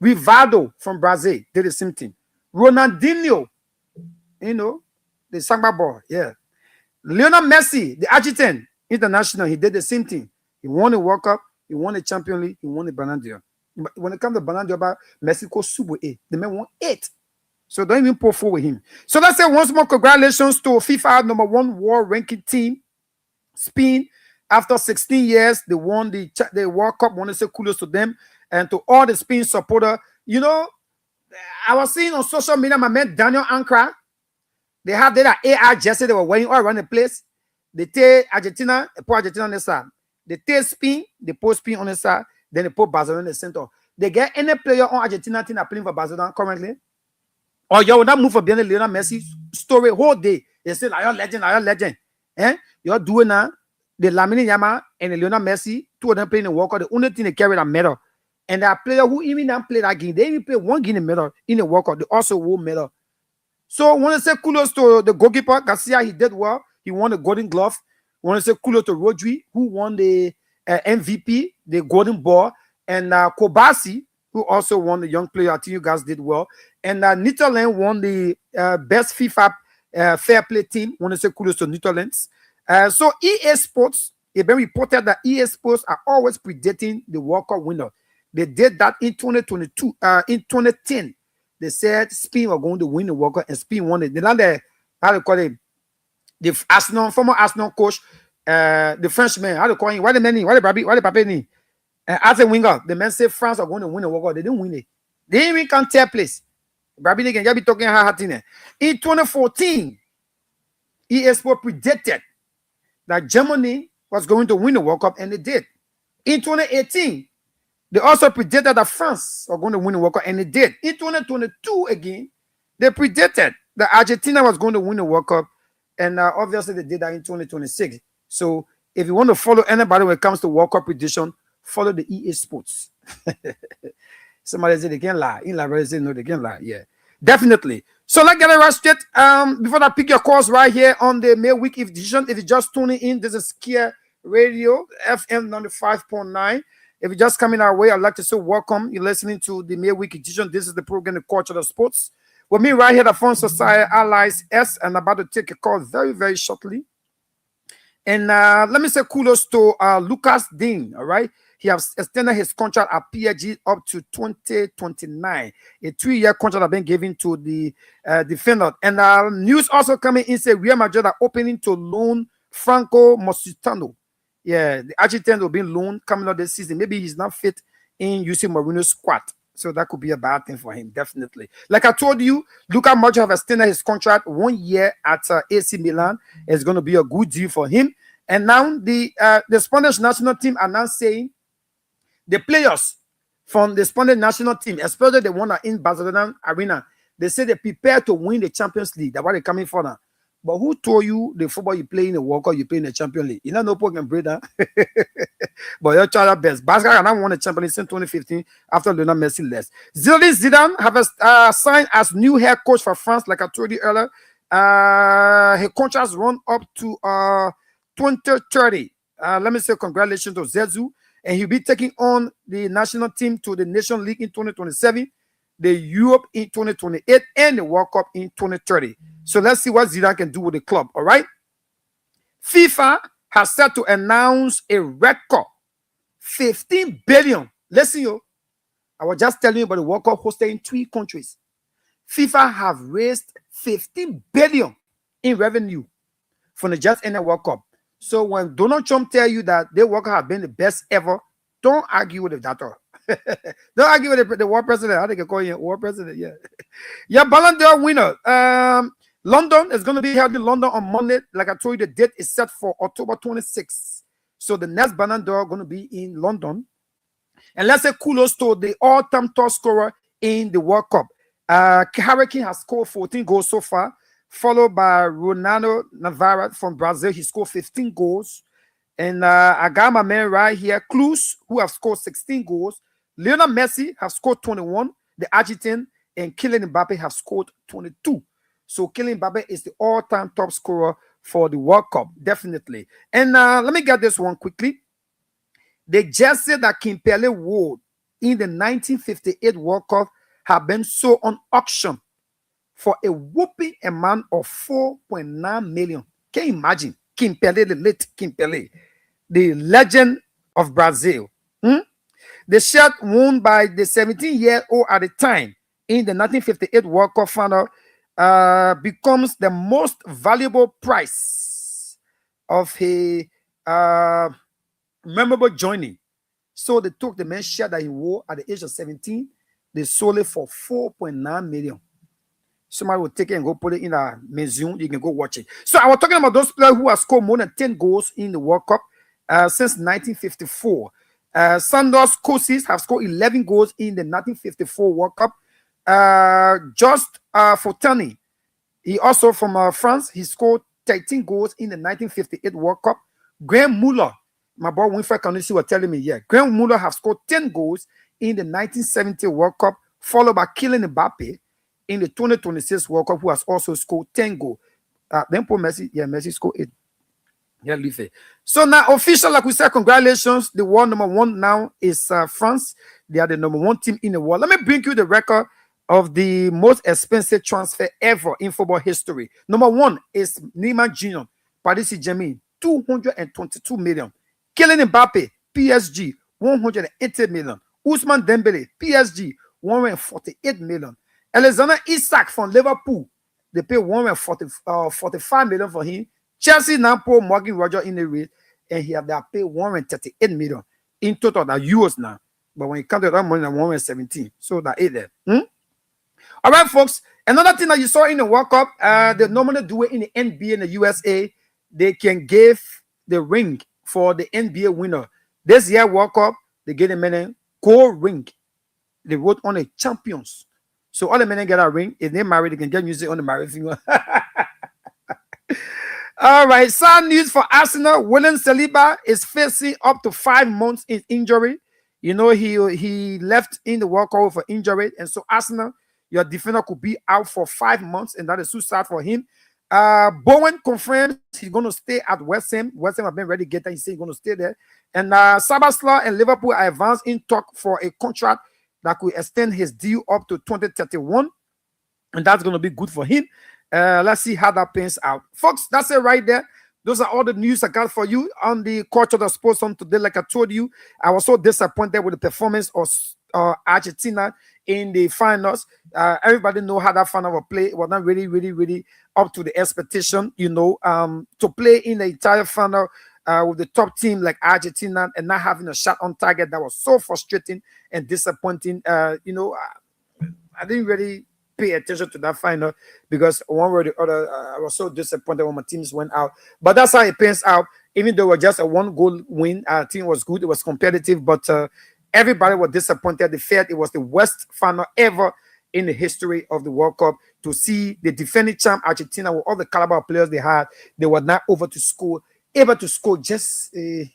Rivaldo from Brazil did the same thing. Ronaldinho, you know, the Samba ball, yeah. Lionel Messi, the Argentine international, he did the same thing. He won the World Cup, he won the Champions League, he won the Ballon d'Or. But when it comes to Ballon d'Or, Mexico Subo 8. The man won 8. So don't even pull forward him. So let's say once more congratulations to FIFA #1 world ranking team, Spain. After 16 years, they won the World Cup. Want to say kudos to them and to all the Spain supporters. You know, I was seeing on social media, my man Daniel Ankara. They have their AI jersey they were wearing all around the place. They take Argentina, they put Argentina on the side. They take Spain, they put Spain on the side. Then they put Barcelona in the center. They get any player on Argentina team that playing for Barcelona currently. Or you will not move for behind the Lionel Messi story whole day. They say, "Are you legend? Eh? You're doing now." The Lamine Yamal and the Lionel Messi, 2 of them playing in the World Cup. The only thing they carry a medal. And there are players who even don't play that game. They even play 1 game in medal in the World Cup. They also won medal. So I want to say kudos to the goalkeeper, Garcia. He did well. He won the Golden Glove. I want to say kudos to Rodri, who won the MVP, the Golden Ball. And Kobasi, who also won the Young Player. I think you guys did well. And Netherlands won the best FIFA fair play team. I want to say kudos to Netherlands. So EA Sports, it been reported that EA Sports are always predicting the World Cup winner. They did that in 2022. In 2010, they said Spain were going to win the World Cup, and Spain won it. They land the, how do you call it? The Arsenal, former Arsenal coach, the Frenchman, how do you call him? Why the Pape name? As a winger, the men say France are going to win the World Cup. They didn't win it. They didn't even come third place. Babi can be talking hard in 2014, EA Sports predicted that Germany was going to win the World Cup, and they did. In 2018, they also predicted that France was going to win the World Cup, and they did. In 2022, again, they predicted that Argentina was going to win the World Cup, and obviously they did that in 2026. So if you want to follow anybody when it comes to World Cup prediction, follow the EA Sports. Somebody said they can't lie. In Liberia, say no, they can't lie. Yeah, definitely. So let's get it right straight. Before I pick your calls right here on the May Week edition, if you're just tuning in, this is Kia Radio, FM 95.9. If you're just coming our way, I'd like to say welcome. You're listening to the May Week edition. This is the program, The Culture of Sports. With me right here, the Fun Society Allies S, and I'm about to take a call very, very shortly. And let me say kudos to Lucas Dean, all right? He has extended his contract at PSG up to 2029. A 3-year contract has been given to the defender. And news also coming in, say Real Madrid are opening to loan Franco Mositano. Yeah, the Argentine will be loaned coming out this season. Maybe he's not fit in Jose Mourinho's squad. So that could be a bad thing for him, definitely. Like I told you, Luka Modric has extended his contract 1 year at AC Milan. It's going to be a good deal for him. And now the Spanish national team are now saying the players from the Spanish national team, especially the one that in Barcelona arena, they say they prepare to win the Champions League. That's what they're coming for now. But who told you the football you play in the World Cup, you play in the Champions League? You know, no point can break that. But you're trying your best. Barca cannot won the Champions League since 2015 after Lionel Messi left. Zinedine Zidane have signed as new head coach for France, like I told you earlier. His contract run up to 2030. Let me say congratulations to Zezou. And he'll be taking on the national team to the Nation League in 2027, the Europe in 2028, and the World Cup in 2030. So let's see what Zidane can do with the club, all right? FIFA has set to announce a record 15 billion. Listen, yo. I was just telling you about the World Cup hosted in 3 countries. FIFA have raised 15 billion in revenue from the just ended World Cup. So when Donald Trump tell you that their World Cup have been the best ever, don't argue with the data. Don't argue with the war president. I think I call you war president. Yeah. Yeah, Ballon d'Or winner. London is going to be held in London on Monday. Like I told you, the date is set for October 26th. So the next Ballon d'Or going to be in London. And let's say kudos to the all-time top scorer in the World Cup. Harry Kane has scored 14 goals so far, followed by Ronaldo Navarro from Brazil. He scored 15 goals. And I got my man right here, Klose, who have scored 16 goals. Lionel Messi have scored 21. The Argentine and Kylian Mbappe have scored 22. So Kylian Mbappe is the all-time top scorer for the World Cup, definitely. And let me get this one quickly. The jersey that Kimpembe wore in the 1958 World Cup have been sold on auction for a whooping amount of 4.9 million. Can you imagine? Kimpembe, the late Kimpembe, the legend of Brazil. The shirt worn by the 17-year-old at the time in the 1958 World Cup final becomes the most valuable prize of a memorable journey. So they took the man's shirt that he wore at the age of 17. They sold it for 4.9 million. Somebody will take it and go put it in a museum. You can go watch it. So I was talking about those players who have scored more than 10 goals in the World Cup since 1954. Sandos Kossis have scored 11 goals in the 1954 World Cup. Just Fortani, he also from France, he scored 13 goals in the 1958 World Cup. Graham Muller, my boy Winfred Canisi was telling me, yeah, Graham Muller have scored 10 goals in the 1970 World Cup, followed by Kylian Mbappe in the 2026 World Cup, who has also scored 10 goals. Then for Messi, yeah, Messi scored 8. Yeah, leave it. So now, official, like we said, congratulations. The world number 1 now is France. They are the number 1 team in the world. Let me bring you the record of the most expensive transfer ever in football history. Number 1 is Neymar Jr., Paris Saint-Germain, 222 million. Kylian Mbappe, PSG, 180 million. Ousmane Dembele, PSG, 148 million. Alexander Isak from Liverpool, they pay 145 million for him. Chelsea now put Morgan Roger in the race, and he have paid 138 million in total. That euros now, but when you count that money, 117. So that is there. All right, folks. Another thing that you saw in the World Cup, they normally do it in the NBA in the USA. They can give the ring for the NBA winner. This year World Cup, they get a man gold ring. They wrote on the champions. So all the men get a ring. If they marry, they can get music on the married finger. All right, sad news for Arsenal. William Saliba is facing up to 5 months in injury. You know, he left in the World Cup for injury, and so Arsenal, your defender, could be out for 5 months, and that is too sad for him. Bowen confirms he's going to stay at West Ham. West Ham have been ready to get there. He said he's going to stay there. And Sabasla and Liverpool are advanced in talk for a contract that could extend his deal up to 2031, and that's going to be good for him. Let's see how that pans out. Folks, that's it right there. Those are all the news I got for you on the Culture of Sports on today. Like I told you, I was so disappointed with the performance of Argentina in the finals. Everybody know how that final will play. It was not really up to the expectation, you know, to play in the entire final with the top team like Argentina and not having a shot on target. That was so frustrating and disappointing. You know, I didn't really pay attention to that final because one way or the other, I was so disappointed when my teams went out. But that's how it pans out. Even though it was just a 1-goal win, our team was good. It was competitive, but everybody was disappointed. They felt it was the worst final ever in the history of the World Cup to see the defending champ Argentina with all the caliber of players they had. They were not able to score just a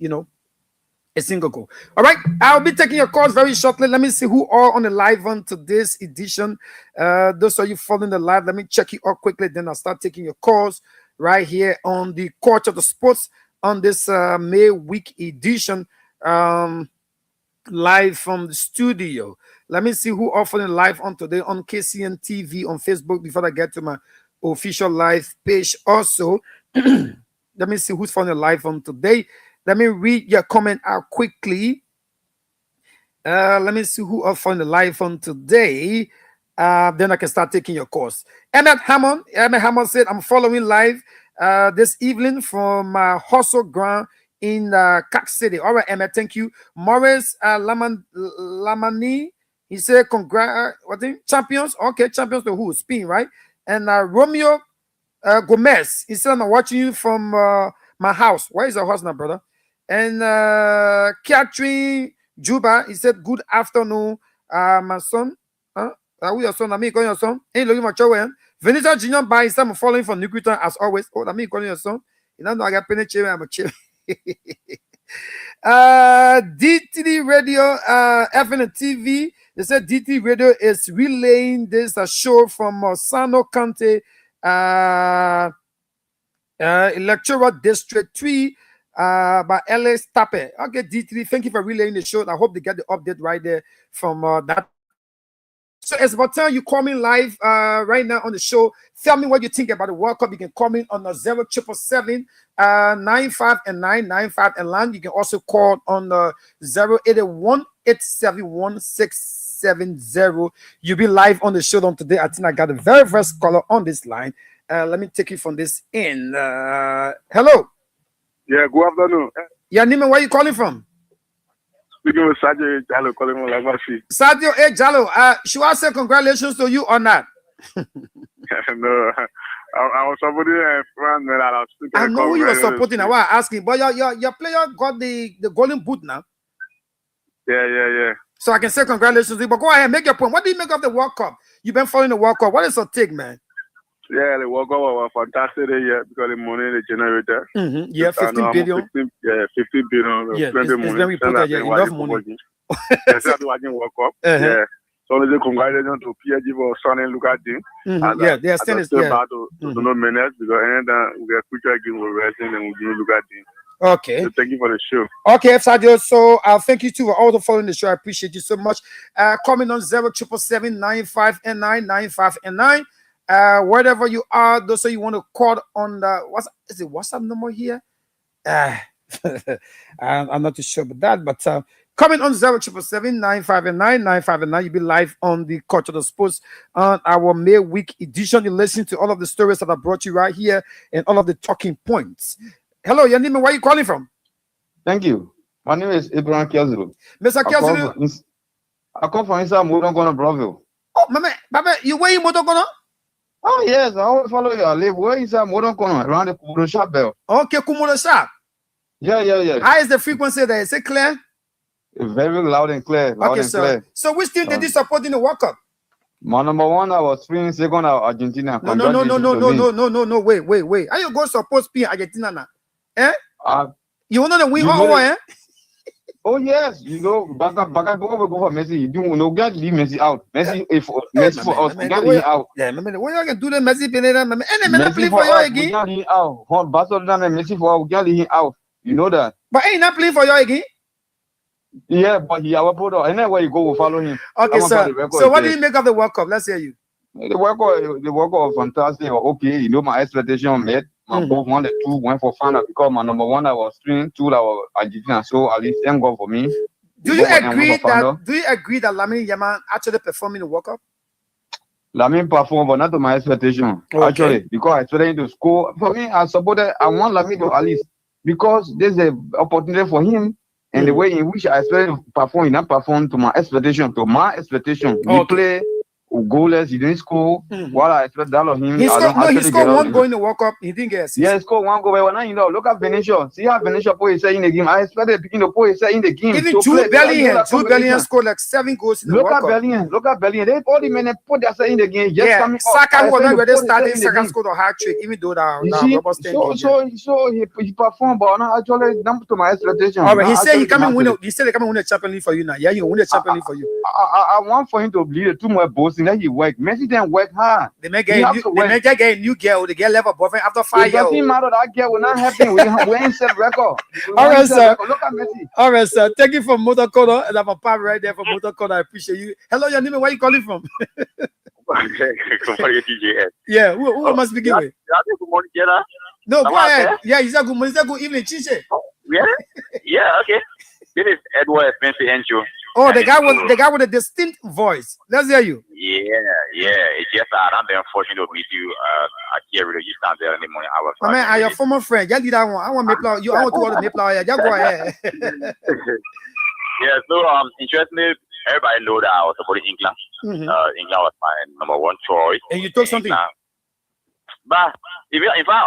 single goal. All right, I'll be taking your calls very shortly. Let me see who are on the live on today's edition. Those of you following the live, let me check you out quickly. Then I'll start taking your calls right here on the Court of the Sports on this May week edition, live from the studio. Let me see who are following live on today on KCN TV on Facebook before I get to my official live page. Also, let me see who's following live on today. Let me read your comment out quickly. Let me see who are following the live on today. Then I can start taking your calls. Emmett Hammond said, I'm following live this evening from Hustle Ground in Cac City. All right, Emmett, thank you. Morris Lamani, he said, congrats. Champions? Okay, champions to who? Spain, right? And Romeo Gomez, he said, I'm watching you from my house. Where is your house now, brother? And Catherine Juba, he said, good afternoon, my son. Who your son? Me calling your son. Ain't looking my chow. Venita Junior by his time following from Nukutan as always. Oh, me calling your son. You know, I got penetrated. I'm a chill. DT Radio, FN TV. They said DT Radio is relaying this show from Sano County, Electoral District 3 by Alex Tappe. Okay, D3, thank you for relaying the show. I hope they get the update right there from that. So it's about time you call me live right now on the show. Tell me what you think about the World Cup. You can call me on 0777 95 and 995 and line. You can also call on 081 871 670. You'll be live on the show on today. I think I got the very first caller on this line. Let me take it from this end. Hello.
Yeah, good afternoon.
Yeah, Nima, where are you calling from?
Speaking with Sadio Jallo, calling from Lagos.
Sadio Jallo, should I say congratulations to you or not?
No, I was supporting a friend that I was speaking.
I know who you were supporting. I was asking, but your player got the golden boot now.
Yeah.
So I can say congratulations to you, but go ahead, make your point. What do you make of the World Cup? You've been following the World Cup. What is your take, man?
Yeah, the World Cup was fantastic because the money they generated.
Yeah, 15 billion.
15 billion.
Yeah, it's very important. Yeah, enough money.
Yes, I'm watching World Cup. Yeah. So they congratulations to PSG for signing Luka Dean.
Yeah, they are still
bad to no minutes because anytime we get future game we're resting and we give Luka Dean.
Okay.
So thank you for the show.
Okay, Sadio. So thank you too for all the following the show. I appreciate you so much. Comment on 0777 95 and 9 95 and 9. Wherever you are, those of you want to call on the WhatsApp number here? I'm not too sure about that, but comment on 0777 95 and 9 95 and 9. You'll be live on the Culture of the Sports on our May week edition. You listen to all of the stories that I brought you right here and all of the talking points. Hello, your name, where are you calling from?
Thank you. My name is Abraham Kelzulu.
Mr. Kelzulu.
I come from inside Modogono, Bravo.
Oh, Mama, you where in Modogono?
Oh, yes, I always follow you. I live where inside Modogono, around the Kumudo Shop Bell.
Okay, Kumudo Shop.
Yeah.
How is the frequency there? Is it clear?
Very loud and clear. Clear.
So which team did you support in the World Cup?
My number one, I was Spain. Second, Argentina.
No. Wait. How you go support Spain, Argentina now? You want to win all, eh?
Oh yes, you know, back go for Messi. You don't get leave Messi out. Messi for us, get him out.
Yeah, remember what you can do the Messi Pineda, Messi play for you again.
Get him out. Barcelona and Messi for us, get him out. You know that.
But ain't not playing for you again.
Yeah, but he our product. Anywhere you go, we'll follow him.
Okay, sir. So what do you make of the World Cup? Let's hear you.
The World Cup was fantastic. Okay, you know my expectation met. Both 1 and 2 went for final because my number one I was Spain, 2 I was Argentina. So at least thank God for me.
Do you agree that Lamine Yamal actually performed in the World Cup?
Lamine performed, but not to my expectation. Okay. Actually, because I expected him to score. For me, I want Lamine to at least because there's an opportunity for him. And the way in which I expected to perform, he not performed to my expectation. He play goalless. He didn't score. What I expect that of him.
He scored one goal in the World Cup. He didn't get assist.
Yeah, he scored one goal. But now you know, look at Benicio. See how Benicio put himself in the game. I expected picking the put himself in the game.
Even Jude Bellingham scored like 7 goals in the World Cup.
Look at Bellingham. They all the men put themselves in the game. Just
yeah, Saka was not ready to start. Saka scored a hat trick, even though that
so he performed, but not actually down to my expectation.
All right, he said he coming win. He said they coming win the Champions League for you now. Yeah, you win the Champions League for you.
I want for him to lead 2 more boasting that he work. Messi didn't work hard.
They may get a new girl. They get level boyfriend after 5 years.
It doesn't matter, that girl will not happen. We ain't set record.
All right, sir.
Look at Messi.
All right, sir. Thank you for Motor Corner. And I'm a pal right there for Motor Corner. I appreciate you. Hello, your name. Where you calling from? Yeah, who am I speaking with?
Good morning, Jenna.
No, go ahead. Yeah, you said good morning. You said good evening, Chiche.
Yeah, okay. This is Edward Spencer Encho.
Oh, the guy with a distinct voice. Let's hear you.
Yeah. It's just I'm very unfortunate to meet you. I can't really stand there in the morning hours.
My man, your former friend. Just leave that one. I want to play. I want to go to Mayflower. Just go ahead.
Yeah. So interestingly, everybody know that I was supporting England. England was my number 1 choice.
And you took something.
But if in fact,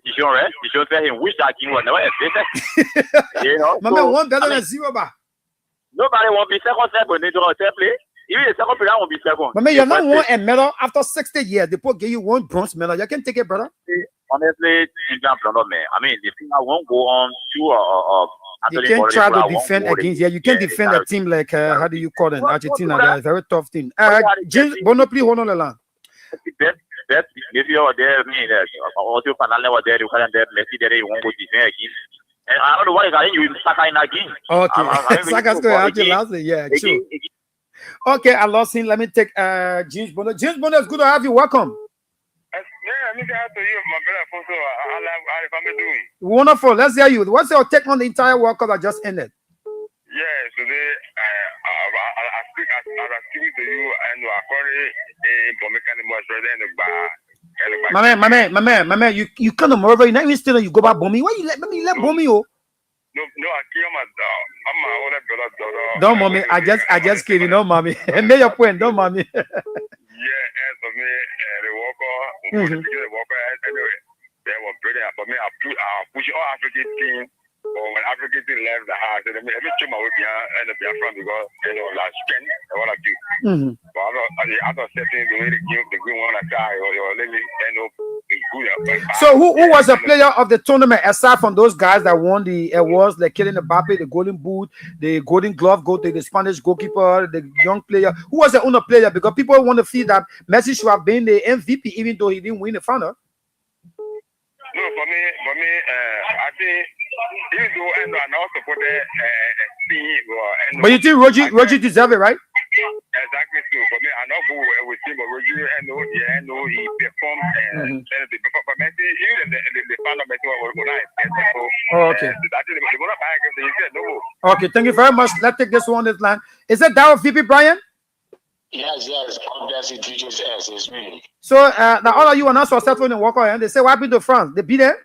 Dijon, right? Dijon said him wish that game was never existed. You know,
my man, 1 better than 0, ba.
Nobody won't be second step when they do a third play. Even the second player won't be second.
My man, you're not won a medal after 60 years. They put give you 1 bronze medal. You can take it, brother.
Honestly, England not man. I mean, the thing I won't go on to
you can't try to defend against. Yeah, you can't defend a team like how do you call them? Argentina. They're a very tough team. James Bono, please hold on the line.
That if you are there, me there. Also, Fernandez was there. You can't there. Messi there. You won't go defend again. And I don't know why you Saka in that game.
Okay, Saka's going out last. Yeah, true. Okay, I lost him. Let me take James Bono. James Bono, it's good to have you. Welcome.
Yeah, me to you, my brother. Also, how am doing?
Wonderful. Let's hear you. What's your take on the entire World Cup that just ended?
Yeah, today I speak to you and I
My man, you kind of moreover, you not even still you go back bombing. Why you let bombing you?
No, I kill my dog. I'm my older brother.
Don't mommy, I just kidding, no mommy. Make your point, don't mommy.
Yeah, as for me, the walker, anyway, they were brilliant. For me, I push all African teams. Or when African team left the house, let me check my way behind and Biafran because you know like strength and what I do. But after setting the way the green one attack or let me end up good.
So who was the player of the tournament aside from those guys that won the awards like Kylian Mbappe, the Golden Boot, the Golden Glove, the Spanish goalkeeper, the young player? Who was the owner player? Because people want to feel that Messi should have been the MVP even though he didn't win the final.
No, for me, I think. Even though I now support
but you think Roger deserve it, right?
Exactly true. For me, I not go with him, but Roger and he performed for Messi, even the final Messi was nice.
Oh, okay. Okay, thank you very much. Let's take this one this line. Is that Darryl VP Brian?
Yes, obviously DJ's S is me.
So now all of you are not successful in World Cup, and they say what happened to France? They beat them?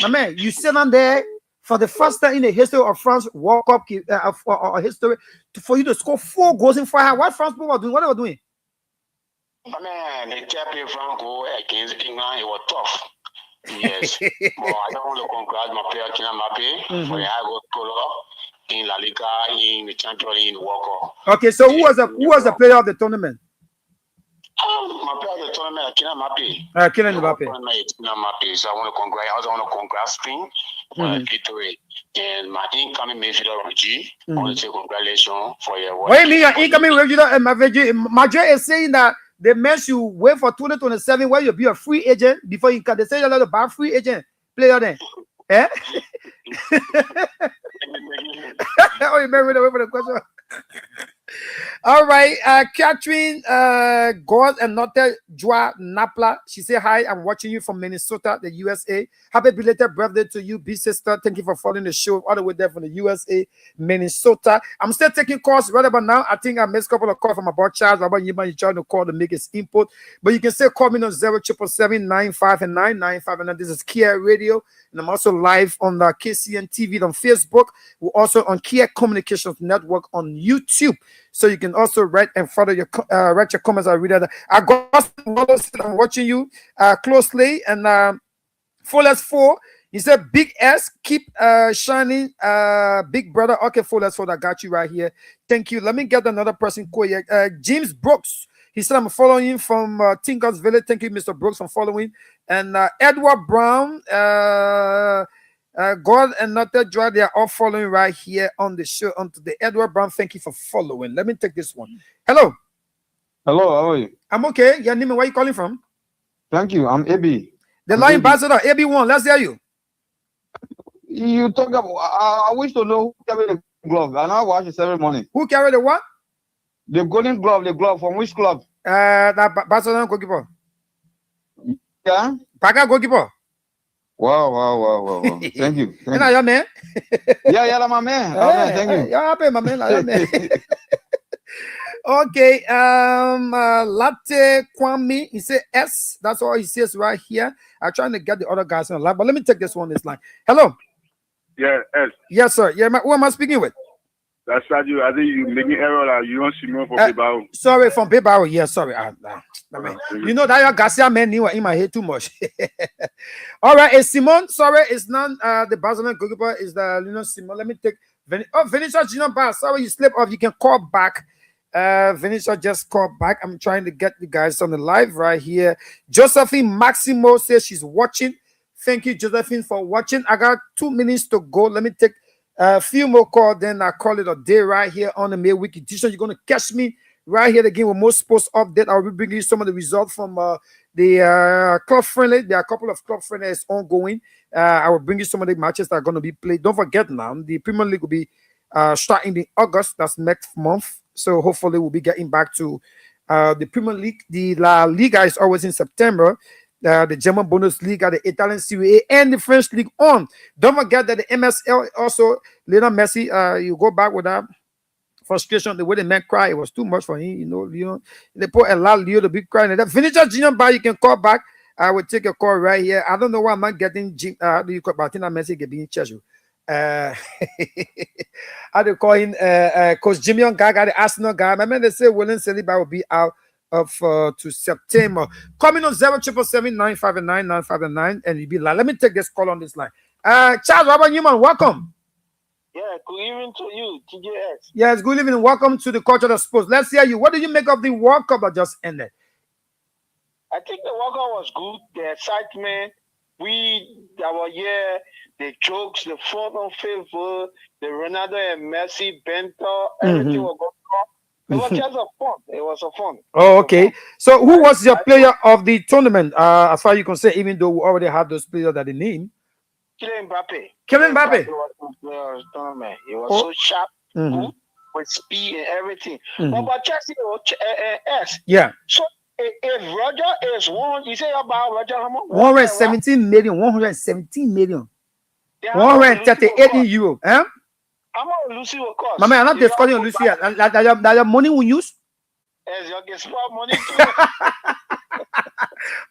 My man, you sit on there for the first time in the history of France World Cup history for you to score 4 goals in 4 hours. What France people were doing? What they were doing?
My man, they kept playing Franco against England. It was tough. Yes, but I don't want to congratulate my player Kylian Mbappe for the high goal scorer in La Liga, in the Champions League, in World Cup.
Okay, so who was the player of the tournament?
My player of the tournament, Kylian Mbappe.
Kylian Mbappe.
So I want to congratulate Spain for the victory. And my incoming midfielder, Reggie, I want to say congratulations for your work.
What do you mean your incoming midfielder? Madrid is saying that they meant you wait for 2027 where you'll be a free agent before you can. They say you're not a bad free agent player then. Eh? Oh, you better wait for the question. All right, Catherine God and not Joa Napla. She said, hi, I'm watching you from Minnesota, the USA. Happy belated birthday to you, B sister. Thank you for following the show all the way there from the USA, Minnesota. I'm still taking calls right about now. I think I missed a couple of calls from about Charles. About you trying to call to make his input. But you can still call me on 077795995. And this is Kia Radio. And I'm also live on the KCN TV on Facebook. We're also on Kia Communications Network on YouTube. So you can also write and follow your write your comments. I read that. I got I'm watching you closely. And 4 he said, Big S, keep shining, big brother. Okay, 4 I got you right here. Thank you. Let me get another person. James Brooks. He said, I'm following you from Tinker's Village. Thank you, Mr. Brooks, for following. And Edward Brown, God and Not Joy, they are all following right here on the show on today. Edward Brown, thank you for following. Let me take this one. Hello.
Hello, how are you?
I'm okay. Your name, where are you calling from?
Thank you. I'm AB.
The Lion Ambassador, AB1. Let's hear you.
You talk about, I wish to know who carried the glove. And I watch it every morning.
Who carried the what?
The golden glove, the glove from which club?
That Barcelona goalkeeper.
Yeah?
Paga goalkeeper.
Wow. Thank you.
You know your man?
Yeah, my man. Thank you.
You're happy, my man. Okay, Latte Kwame, he said S. That's all he says right here. I'm trying to get the other guys on the line, but let me take this one this line. Hello.
Yeah, S.
Yes, sir. Yeah, who am I speaking with?
That's right. I think you making error. Like you don't see me for Bilbao.
Sorry, from Bilbao. Yeah, sorry. I mean, you know that your Garcia man knew in my head too much. All right, it's Simon. Sorry, it's not the Barcelona goalkeeper. It's the Simon. Let me take Vinicius Junior Bar. Sorry, you slipped off. You can call back. Vinicius just called back. I'm trying to get the guys on the live right here. Josephine Maximo says she's watching. Thank you, Josephine, for watching. I got 2 minutes to go. Let me take a few more calls, then I call it a day right here on the midweek edition. You're going to catch me right here again with more sports update. I'll be bringing you some of the results from the club friendly. There are a couple of club friendlies ongoing. I will bring you some of the matches that are going to be played. Don't forget now, the Premier League will be starting in August. That's next month. So hopefully we'll be getting back to the Premier League. The La Liga is always in September. The German Bundesliga, the Italian Serie A, and the French League on. Don't forget that the MSL also, Lionel Messi, you go back with that frustration, the way the man cried, it was too much for him, you know. They put a lot of Leo to be crying. And that Vinicius Junior Bar, you can call back. I will take a call right here. I don't know why I'm not getting Martina Messi getting Cheshu. I do call him Coach Jimmy on Gaga, the Arsenal guy. My man, they say William Saliba will be out of to September. Coming on 077795995 and you'll be like, let me take this call on this line. Charles Robert Newman, welcome.
Yeah, good evening to you, TJX.
Yes, good evening. Welcome to the Culture of Sports. Let's hear you. What do you make of the World Cup that just ended?
I think the World Cup was good. The excitement, our year, the jokes, the fun on favor, the Ronaldo and Messi, Bento, everything was going on. It was just a fun. It was a fun.
Oh, okay. So who was your player of the tournament? As far as you can say, even though we already have those players that they name.
Kylian Mbappe.
Kylian Mbappe.
He was so sharp, good, with speed and everything. But Chelsea, S.
Yeah.
So if Roger is one, you say about Roger how much?
117 million. 117 million. 138 euro. Huh?
I'm on Lucy, of course.
My man, I'm not discussing on Lucy. That your money we use.
Yes, you get small money too.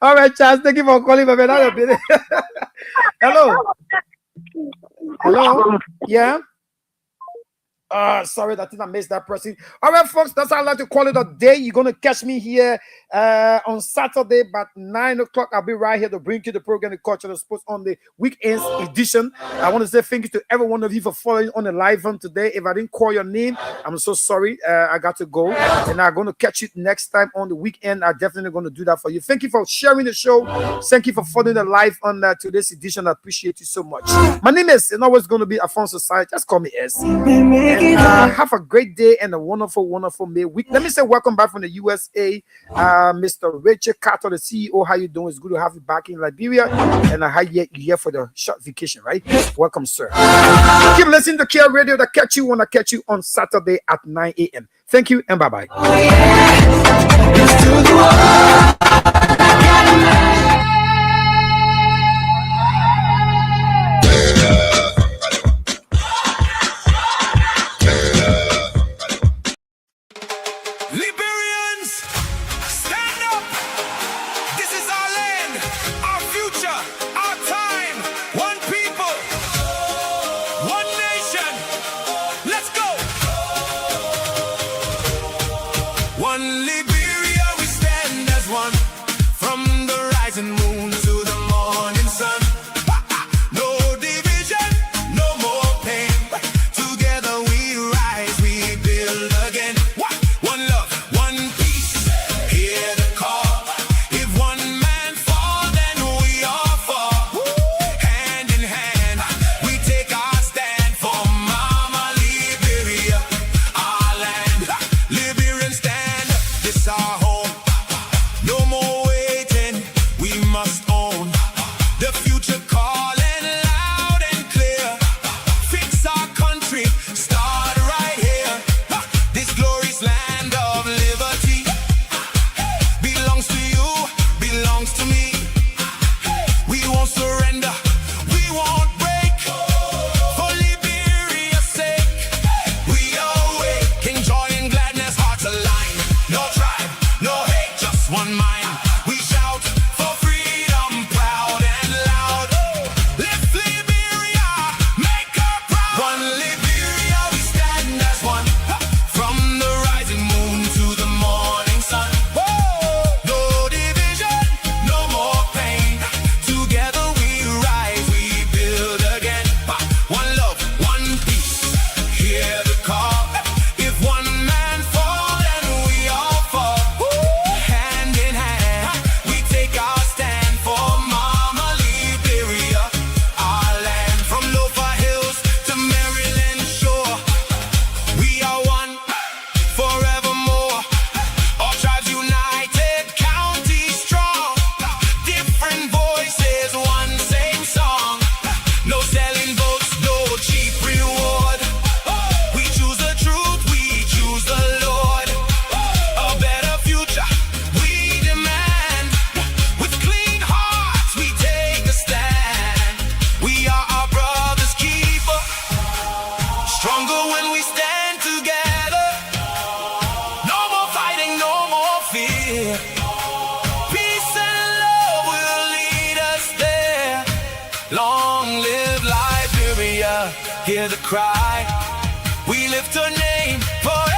All right, Charles, thank you for calling, my man. Hello. Hello. Yeah. Sorry, I think I missed that person. All right, folks, that's how I like to call it a day. You're going to catch me here on Saturday about 9 o'clock. I'll be right here to bring you the program, the Culture of Sports, on the weekends edition. I want to say thank you to every one of you for following on the live on today. If I didn't call your name, I'm so sorry. I got to go. And I'm going to catch you next time on the weekend. I'm definitely going to do that for you. Thank you for sharing the show. Thank you for following the live on today's edition. I appreciate you so much. My name is, and always going to be Afonso Sai. Just call me S. Have a great day and a wonderful, wonderful midweek. Let me say welcome back from the USA, Mr. Richard Carter, the CEO. How you doing? It's good to have you back in Liberia, and how you here for the short vacation, right? Welcome, sir. Keep listening to Care Radio. That catch you when I catch you on Saturday at 9 a.m. Thank you and bye-bye.
Liberians, stand up. This is our land, our future, our time. One people, one nation. Let's go. One Liberia, we stand as one. From the rising moon to the morning sun. No division, no more pain. Together we rise, we build again. One love, one peace, hear the call. If one man fall, then we all fall. Hand in hand, we take our stand for Mama Liberia, our land. Liberian stand, this our home. No more waiting, we must own. The future calling loud and clear. Fix our country, start right here. This glorious land of liberty belongs to you, belongs to me. We won't surrender, we won't break. For Liberia's sake, we awake in joy and gladness, hearts aligned. No tribe, no hate, just one mind. We shout for freedom, proud and loud. Lift Liberia, make her proud. One Liberia, we stand as one. From the rising moon to the morning sun. No division, no more pain. Together we rise, we build again. One love, one peace, hear the call. If one man fall, then we all fall. Hand in hand, we take our stand for Mama Liberia, our land. From Lofa Hills to Maryland shore, we are one forevermore. All tribes united, county strong. Different voices, one same song. No selling votes, no cheap reward. We choose the truth, we choose the Lord. A better future, we demand. With clean hearts, we take a stand. We are our brother's keeper. Stronger when we stand together. No more fighting, no more fear. Peace and love will lead us there. Long live Liberia, hear the cry. We lift her name forever.